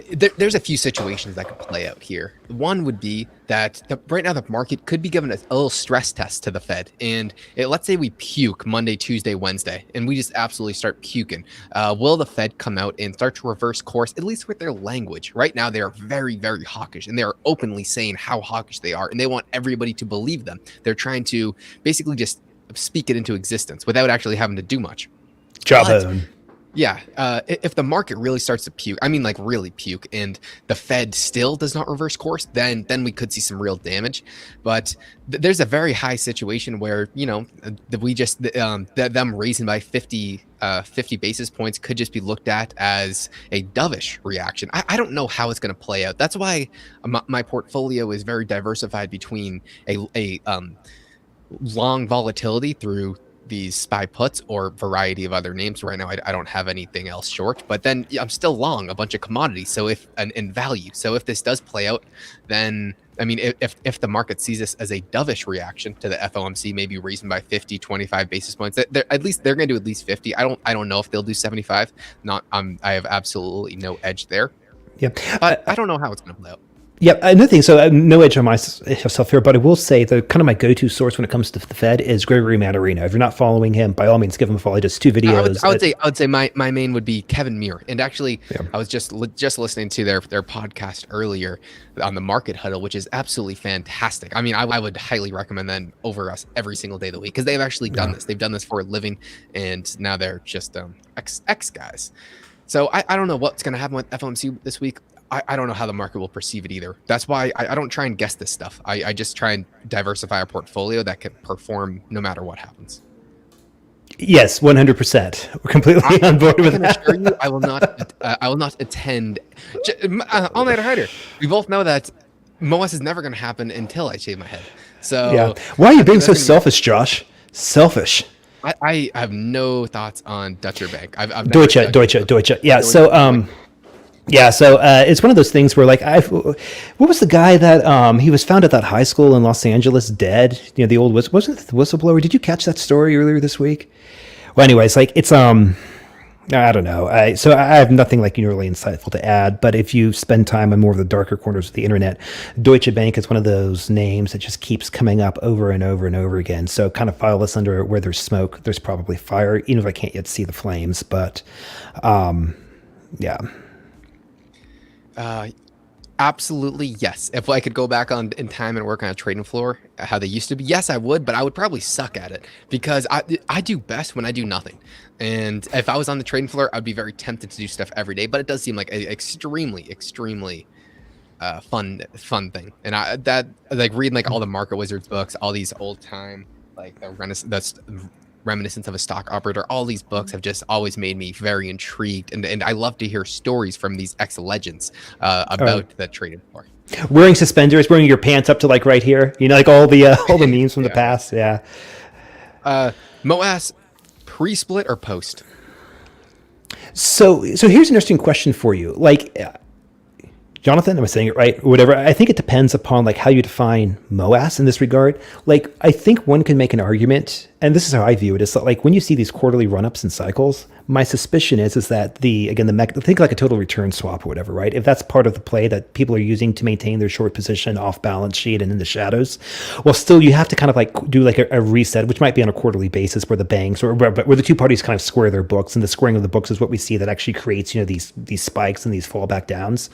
There's a few situations that could play out here. One would be that right now the market could be given a little stress test to the Fed. And let's say we puke Monday, Tuesday, Wednesday, and we just absolutely start puking. Will the Fed come out and start to reverse course, at least with their language? Right now, they are very, very hawkish, and they are openly saying how hawkish they are, and they want everybody to believe them. They're trying to basically just speak it into existence without actually having to do much. Jawbone. Yeah, if the market really starts to puke, I mean really puke, and the Fed still does not reverse course, then we could see some real damage. But there's a very high situation where, we just them raising by 50 basis points could just be looked at as a dovish reaction. I don't know how it's going to play out. That's why my portfolio is very diversified between a long volatility through these SPY puts or variety of other names. Right now, I don't have anything else short, but then I'm still long a bunch of commodities. So in value. So if this does play out, then I mean, if the market sees this as a dovish reaction to the FOMC, maybe raising by 50, 25 basis points, at least they're going to do at least 50. I don't know if they'll do 75. I have absolutely no edge there. Yeah, but I don't know how it's going to play out. Yeah, another thing. So no edge on myself here, but I will say the kind of my go-to source when it comes to the Fed is Gregory Mannarino. If you're not following him, by all means, give him a follow. He does 2 videos. I would say my main would be Kevin Muir. And actually, Yeah. I was just listening to their podcast earlier on the Market Huddle, which is absolutely fantastic. I mean, I would highly recommend them over us every single day of the week because they've actually done this. They've done this for a living, and now they're just ex guys. So I don't know what's going to happen with FOMC this week. I don't know how the market will perceive it either. That's why I don't try and guess this stuff. I just try and diversify a portfolio that can perform no matter what happens. Yes, 100%. We're completely on board with that. I can assure you, I will not attend all nighter hider. We both know that MOASS is never going to happen until I shave my head. So yeah. Why are you being so selfish, Josh? Selfish. I have no thoughts on Deutsche Bank. I've Deutsche. Yeah. So it's one of those things where, like, what was the guy that he was found at that high school in Los Angeles dead? You know, the old wasn't it the whistleblower? Did you catch that story earlier this week? Well, anyways, like it's I don't know. I have nothing like really insightful to add. But if you spend time on more of the darker corners of the internet, Deutsche Bank is one of those names that just keeps coming up over and over and over again. So kind of file this under where there's smoke, there's probably fire, even if I can't yet see the flames. But yeah. Absolutely, yes. If I could go back in time and work on a trading floor how they used to be, yes, I would, but I would probably suck at it because I do best when I do nothing. And if I was on the trading floor, I'd be very tempted to do stuff every day, but it does seem like an extremely fun thing. And that like reading like all the Market Wizards books, all these old time like that's reminiscence of a stock operator, all these books have just always made me very intrigued, and I love to hear stories from these ex-legends about the trading floor. Wearing suspenders, wearing your pants up to like right here, like all the memes from the past. Yeah. MOASS pre-split or post? So here's an interesting question for you. Like, Jonathan, am I saying it right? Or whatever. I think it depends upon like how you define MOASS in this regard. Like, I think one can make an argument, and this is how I view it, is that like when you see these quarterly run-ups and cycles, my suspicion is that think like a total return swap or whatever, right? If that's part of the play that people are using to maintain their short position off balance sheet and in the shadows, well, still you have to kind of like do like a reset, which might be on a quarterly basis where the banks or where the two parties kind of square their books, and the squaring of the books is what we see that actually creates these spikes and these fallback downs.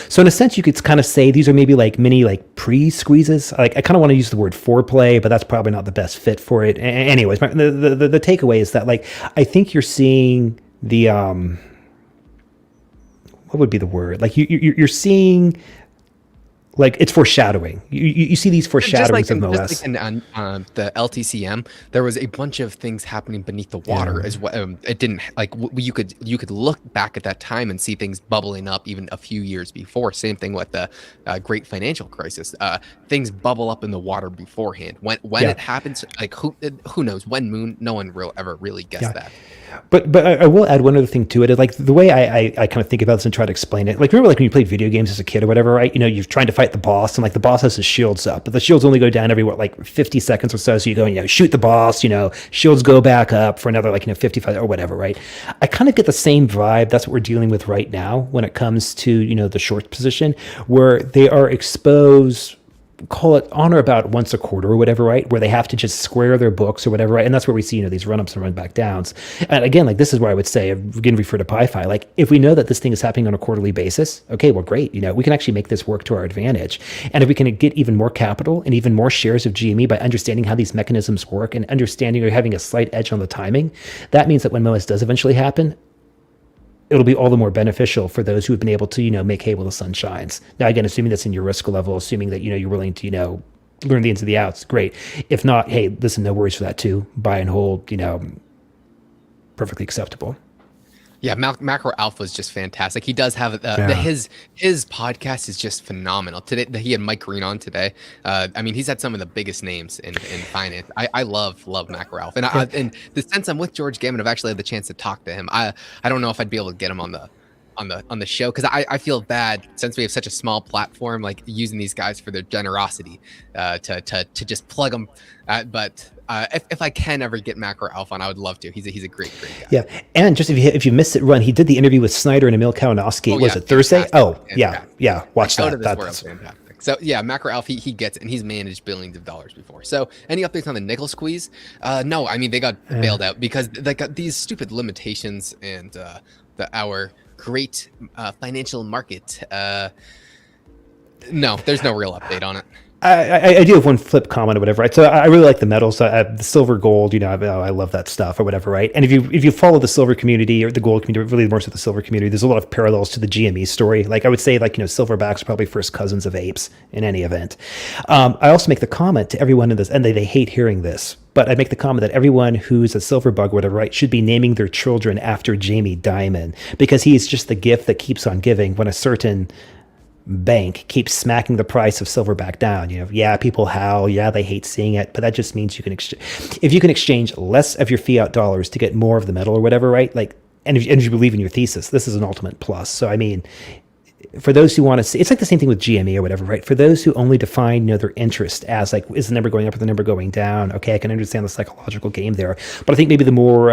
So in a sense, you could kind of say these are maybe like mini like pre-squeezes. Like I kind of want to use the word foreplay, but that's probably not the best fit for it. Anyways, the takeaway is that like I think you're seeing the what would be the word? Like you're seeing like it's foreshadowing. You see these foreshadowings of MOASS. Just like on the LTCM, there was a bunch of things happening beneath the water as well. It didn't like you could look back at that time and see things bubbling up even a few years before. Same thing with the Great Financial Crisis. Things bubble up in the water beforehand. When it happens, like who knows? When moon? No one ever really guessed that. But I will add one other thing to it. Is like the way I kind of think about this and try to explain it. Like remember like when you played video games as a kid or whatever, right? You're trying to fight the boss, and like the boss has his shields up, but the shields only go down every like 50 seconds or so. So you go and shoot the boss, shields go back up for another like 55 or whatever, right? I kind of get the same vibe. That's what we're dealing with right now when it comes to the short position, where they are exposed, call it on or about once a quarter or whatever, right? Where they have to just square their books or whatever, right? And that's where we see, these run-ups and run-back downs. And again, like this is where I would say, again, refer to PiFi, like if we know that this thing is happening on a quarterly basis, okay, well, great. We can actually make this work to our advantage. And if we can get even more capital and even more shares of GME by understanding how these mechanisms work and understanding or having a slight edge on the timing, that means that when MOASS does eventually happen, it'll be all the more beneficial for those who have been able to, make hay while the sun shines. Now, again, assuming that's in your risk level, assuming that, you're willing to, learn the ins and the outs, great. If not, hey, listen, no worries for that too. Buy and hold, perfectly acceptable. Yeah, Macro Alpha is just fantastic. He does have his podcast is just phenomenal. Today he had Mike Green on today. I mean, he's had some of the biggest names in finance. I love Macro Alpha, and in the sense I'm with George Gammon, I've actually had the chance to talk to him. I don't know if I'd be able to get him on the show because I feel bad since we have such a small platform, like using these guys for their generosity to just plug them. But if I can ever get Macro Alpha on, I would love to. He's a great guy. Yeah, and just if you missed it, run. He did the interview with Snyder and Emil Kalinowski. Was it Thursday? Oh, yeah. Watch that. That's fantastic. So yeah, Macro Alf, he gets it, and he's managed billions of dollars before. So any updates on the nickel squeeze? No, I mean they got bailed out because they got these stupid limitations and our great financial market. No, there's no real update on it. I do have one flip comment or whatever, right? So I really like the metals, the silver, gold. I love that stuff or whatever, right? And if you follow the silver community or the gold community, really more so the silver community, there's a lot of parallels to the GME story. Like I would say, silverbacks are probably first cousins of apes in any event. I also make the comment to everyone in this, and they hate hearing this, but I make the comment that everyone who's a silver bug or whatever, right, should be naming their children after Jamie Dimon, because he's just the gift that keeps on giving when a certain bank keeps smacking the price of silverback down. Yeah, people howl, yeah, they hate seeing it, but that just means if you can exchange less of your fiat dollars to get more of the metal or whatever, right? And if you believe in your thesis, this is an ultimate plus. So I mean, for those who want to see, it's like the same thing with GME or whatever, right? For those who only define their interest as is the number going up or the number going down, okay, I can understand the psychological game there, but I think maybe the more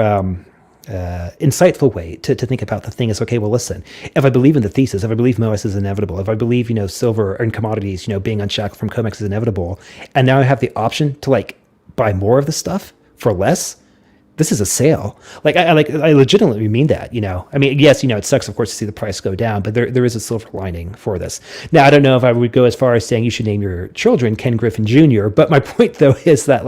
insightful way to think about the thing is, okay, well, listen, if I believe in the thesis, if I believe MOASS is inevitable, if I believe, silver and commodities, being unshackled from COMEX is inevitable, and now I have the option to buy more of the stuff for less, this is a sale. I legitimately mean that, I mean, yes, it sucks, of course, to see the price go down, but there is a silver lining for this. Now, I don't know if I would go as far as saying you should name your children Ken Griffin Jr., but my point, though, is that,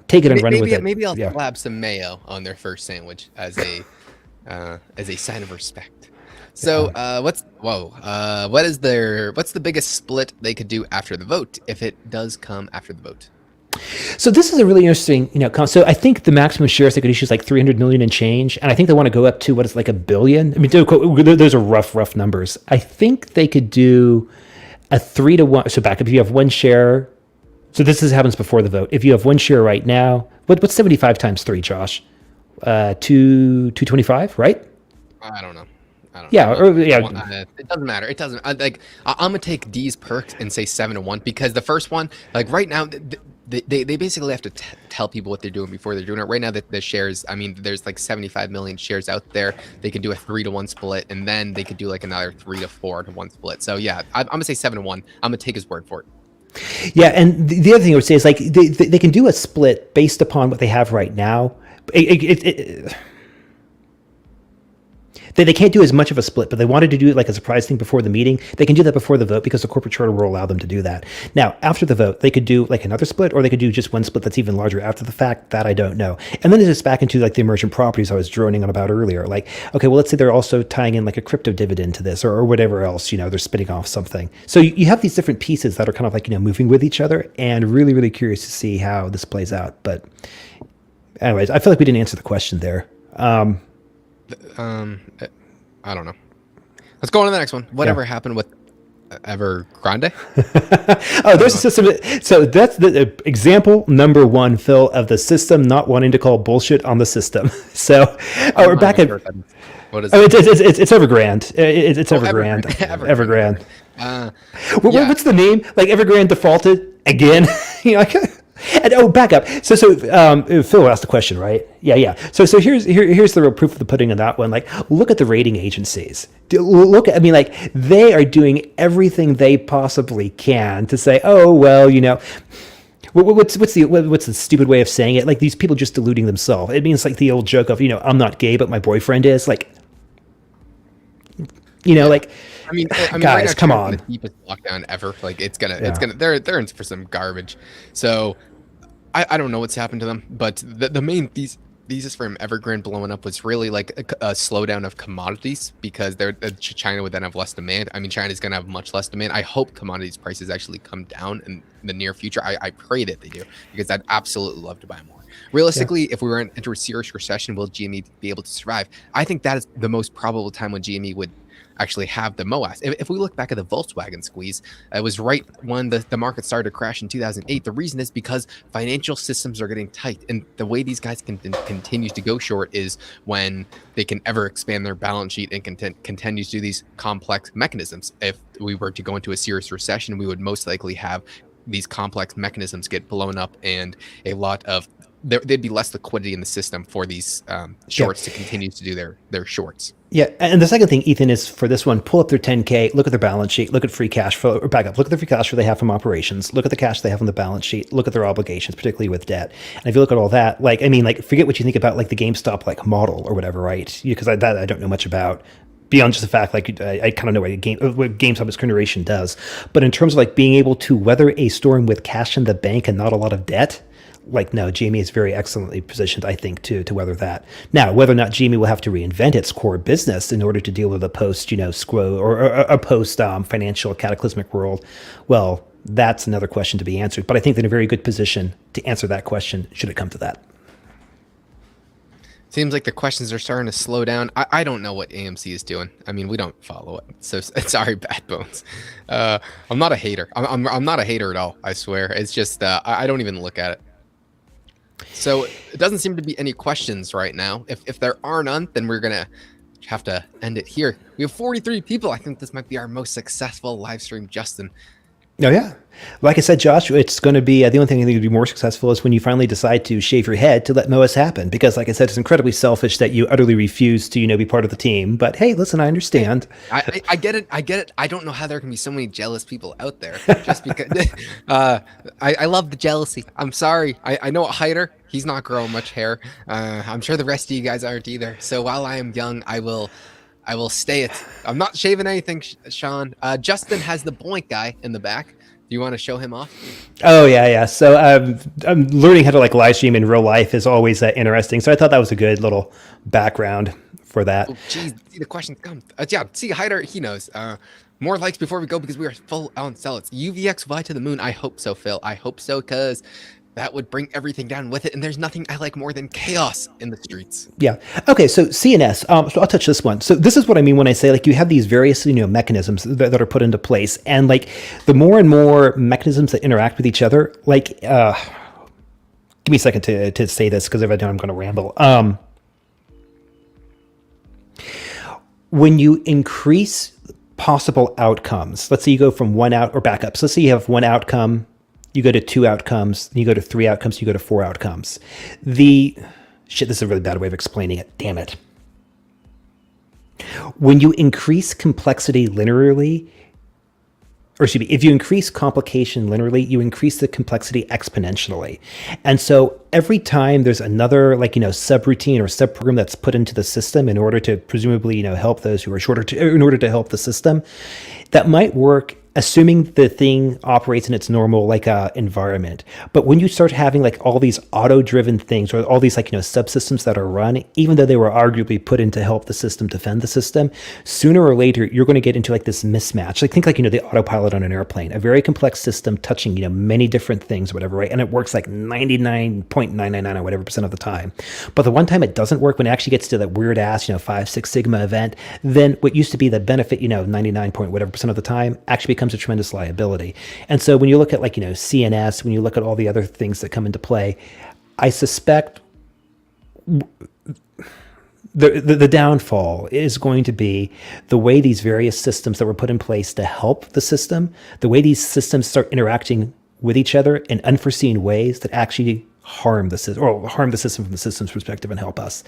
take it and run with it. Maybe I'll slap some mayo on their first sandwich as a sign of respect. So what's the biggest split they could do after the vote if it does come after the vote? So this is a really interesting, so I think the maximum shares they could issue is 300 million and change, and I think they want to go up to what is $1 billion. I mean, those are rough numbers. I think they could do a 3-to-1. So back up, if you have one share. So this happens before the vote. If you have one share right now, what's 75 times 3, Josh? 225, right? I don't know. It doesn't matter. It doesn't. I'm gonna take D's perks and say 7-to-1 because the first one, right now, they basically have to tell people what they're doing before they're doing it. Right now, the shares, I mean, there's 75 million shares out there. They can do a 3-to-1 split, and then they could do another 3 to 4-to-1 split. So yeah, I'm gonna say 7-to-1. I'm gonna take his word for it. Yeah, and the other thing I would say is they can do a split based upon what they have right now. They can't do as much of a split, but they wanted to do it a surprise thing before the meeting. They can do that before the vote because the corporate charter will allow them to do that. Now, after the vote, they could do another split, or they could do just one split that's even larger after the fact. That I don't know. And then it's just back into the emergent properties I was droning on about earlier. Okay, well, let's say they're also tying in a crypto dividend to this or whatever else, they're spinning off something. So you have these different pieces that are kind of moving with each other, and really, really curious to see how this plays out. But anyways, I feel like we didn't answer the question there. I don't know. Let's go on to the next one. Whatever happened with Evergrande? Oh, there's a system. So that's the example number 1, Phil, of the system not wanting to call bullshit on the system. So we're back at. What is it? It's Evergrande. It's Evergrande. Evergrande. What's the name? Evergrande defaulted again. And back up. So Phil asked the question, right? Yeah. So here's the real proof of the pudding on that one. Look at the rating agencies. They are doing everything they possibly can to say, oh well, what's the stupid way of saying it? These people just deluding themselves. It means the old joke of I'm not gay, but my boyfriend is. I mean, guys, right now, come on. The deepest lockdown ever. It's gonna. They're in for some garbage. So, I don't know what's happened to them, but the main thesis for Evergrande blowing up was really a slowdown of commodities because China would then have less demand. I mean, China's gonna have much less demand. I hope commodities prices actually come down in the near future. I pray that they do because I'd absolutely love to buy more. Realistically, if we were into a serious recession, will GME be able to survive? I think that is the most probable time when GME would actually have the MOASS. If we look back at the Volkswagen squeeze, it was right when the market started to crash in 2008. The reason is because financial systems are getting tight, and the way these guys can continue to go short is when they can ever expand their balance sheet and continue to do these complex mechanisms. If we were to go into a serious recession, we would most likely have these complex mechanisms get blown up and a lot of there'd be less liquidity in the system for these shorts to continue to do their shorts. Yeah, and the second thing, Ethan, is for this one, pull up their 10K, look at their balance sheet, look at free cash flow, or back up, look at the free cash flow they have from operations, look at the cash they have on the balance sheet, look at their obligations, particularly with debt. And if you look at all that, like, I mean, like, forget what you think about, like, the GameStop, like, model or whatever, right? Because I don't know much about, beyond just the fact, like, I kind of know what GameStop's current duration does. But in terms of, like, being able to weather a storm with cash in the bank and not a lot of debt, like, no, GME is very excellently positioned, I think, to weather that. Now, whether or not GME will have to reinvent its core business in order to deal with a post, scroll or a post financial cataclysmic world, well, that's another question to be answered. But I think they're in a very good position to answer that question should it come to that. Seems like the questions are starting to slow down. I don't know what AMC is doing. I mean, we don't follow it. So sorry, Bad Bones. I'm not a hater. I'm not a hater at all, I swear. It's just I don't even look at it. So it doesn't seem to be any questions right now. If there are none, then we're going to have to end it here. We have 43 people. I think this might be our most successful live stream, Justin. Oh, yeah. Like I said, Josh, it's going to be the only thing I think would be more successful is when you finally decide to shave your head to let MOASS happen. Because, like I said, it's incredibly selfish that you utterly refuse to, be part of the team. But hey, listen, I understand. I get it. I get it. I don't know how there can be so many jealous people out there. Just because I love the jealousy. I'm sorry. I know a hider. He's not growing much hair. I'm sure the rest of you guys aren't either. So while I am young, I will stay it. I'm not shaving anything, Sean. Justin has the Boink guy in the back. Do you want to show him off? Oh, yeah. So I'm learning how to like live stream in real life is always interesting. So I thought that was a good little background for that. Oh, geez, the question comes. Yeah, see, Hyder, he knows. More likes before we go because we are full on sell-its. UVXY to the moon. I hope so, Phil. I hope so because that would bring everything down with it. And there's nothing I like more than chaos in the streets. Yeah. Okay. So CNS. So I'll touch this one. So this is what I mean when I say like you have these various mechanisms that are put into place, and like the more and more mechanisms that interact with each other. Like, give me a second to say this because if I don't, I'm going to ramble. When you increase possible outcomes, let's say you go from one out or back up. So let's say you have one outcome. You go to 2 outcomes, you go to 3 outcomes, you go to 4 outcomes. This is a really bad way of explaining it. Damn it. When you increase complexity linearly, or excuse me, if you increase complication linearly, you increase the complexity exponentially. And so every time there's another subroutine or subprogram that's put into the system in order to presumably, help those who are in order to help the system, that might work assuming the thing operates in its normal environment. But when you start having all these auto-driven things or all these subsystems that are run, even though they were arguably put in to help the system defend the system, sooner or later you're going to get into this mismatch. Think the autopilot on an airplane, a very complex system touching many different things, whatever, right? And it works 99.999 or whatever % of the time. But the one time it doesn't work, when it actually gets to that weird ass 5 6 sigma event, then what used to be the benefit 99 point whatever % of the time actually becomes a tremendous liability. And so when you look at CNS, when you look at all the other things that come into play, I suspect the downfall is going to be the way these various systems that were put in place to help the system, the way these systems start interacting with each other in unforeseen ways that actually harm the system, or harm the system from the system's perspective and help us.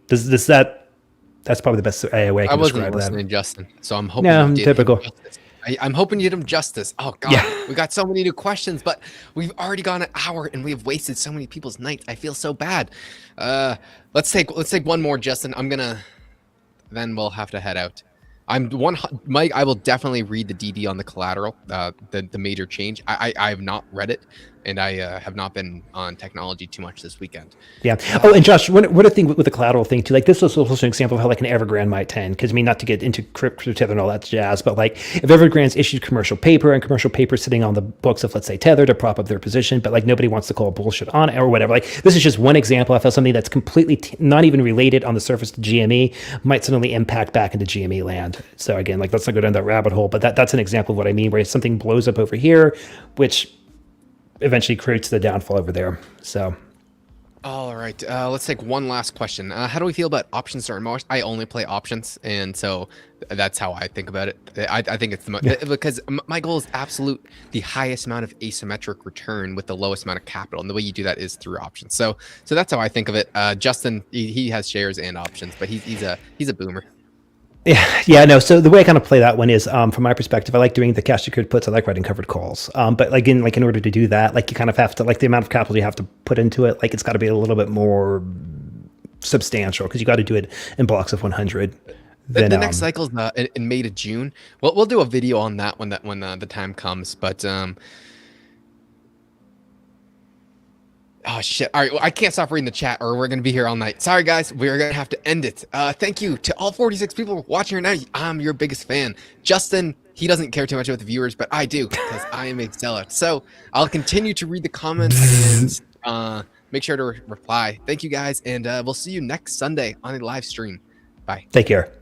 That's probably the best way I can describe that. I wasn't listening, Justin, so I'm hoping you did typical. I'm hoping you did him justice. Oh God, yeah. We got so many new questions, but we've already gone an hour and we have wasted so many people's nights. I feel so bad. Let's take one more, Justin. Then we'll have to head out. Mike, I will definitely read the DD on the collateral, the major change. I have not read it, and I have not been on technology too much this weekend. Yeah. Oh, and Josh, what a thing with the collateral thing too. This was also an example of how an Evergrande might tend, because not to get into crypto tether and all that jazz, but if Evergrande's issued commercial paper and commercial paper sitting on the books of, let's say, Tether to prop up their position, but nobody wants to call bullshit on it or whatever. This is just one example of how something that's completely not even related on the surface to GME might suddenly impact back into GME land. So again, let's not go down that rabbit hole, but that's an example of what I mean, where something blows up over here, which eventually creates the downfall over there. So All right, let's take one last question. How do we feel about options during March? I only play options, and so that's how I think about it. I think it's the because my goal is the highest amount of asymmetric return with the lowest amount of capital, and the way you do that is through options. So that's how I think of it. Justin, he has shares and options, but he's a boomer. Yeah, no. So the way I kind of play that one is, from my perspective, I like doing the cash secured puts. I like writing covered calls. But like in order to do that, like you kind of have to, like the amount of capital you have to put into it, like it's got to be a little bit more substantial because you got to do it in blocks of 100. The next cycle's in May to June. Well, we'll do a video on that when the time comes. But oh shit! All right, well, I can't stop reading the chat, or we're gonna be here all night. Sorry, guys, we're gonna have to end it. Thank you to all 46 people watching right now. I'm your biggest fan. Justin, he doesn't care too much about the viewers, but I do because I am a sellout. So I'll continue to read the comments and make sure to reply. Thank you guys, and we'll see you next Sunday on a live stream. Bye. Take care.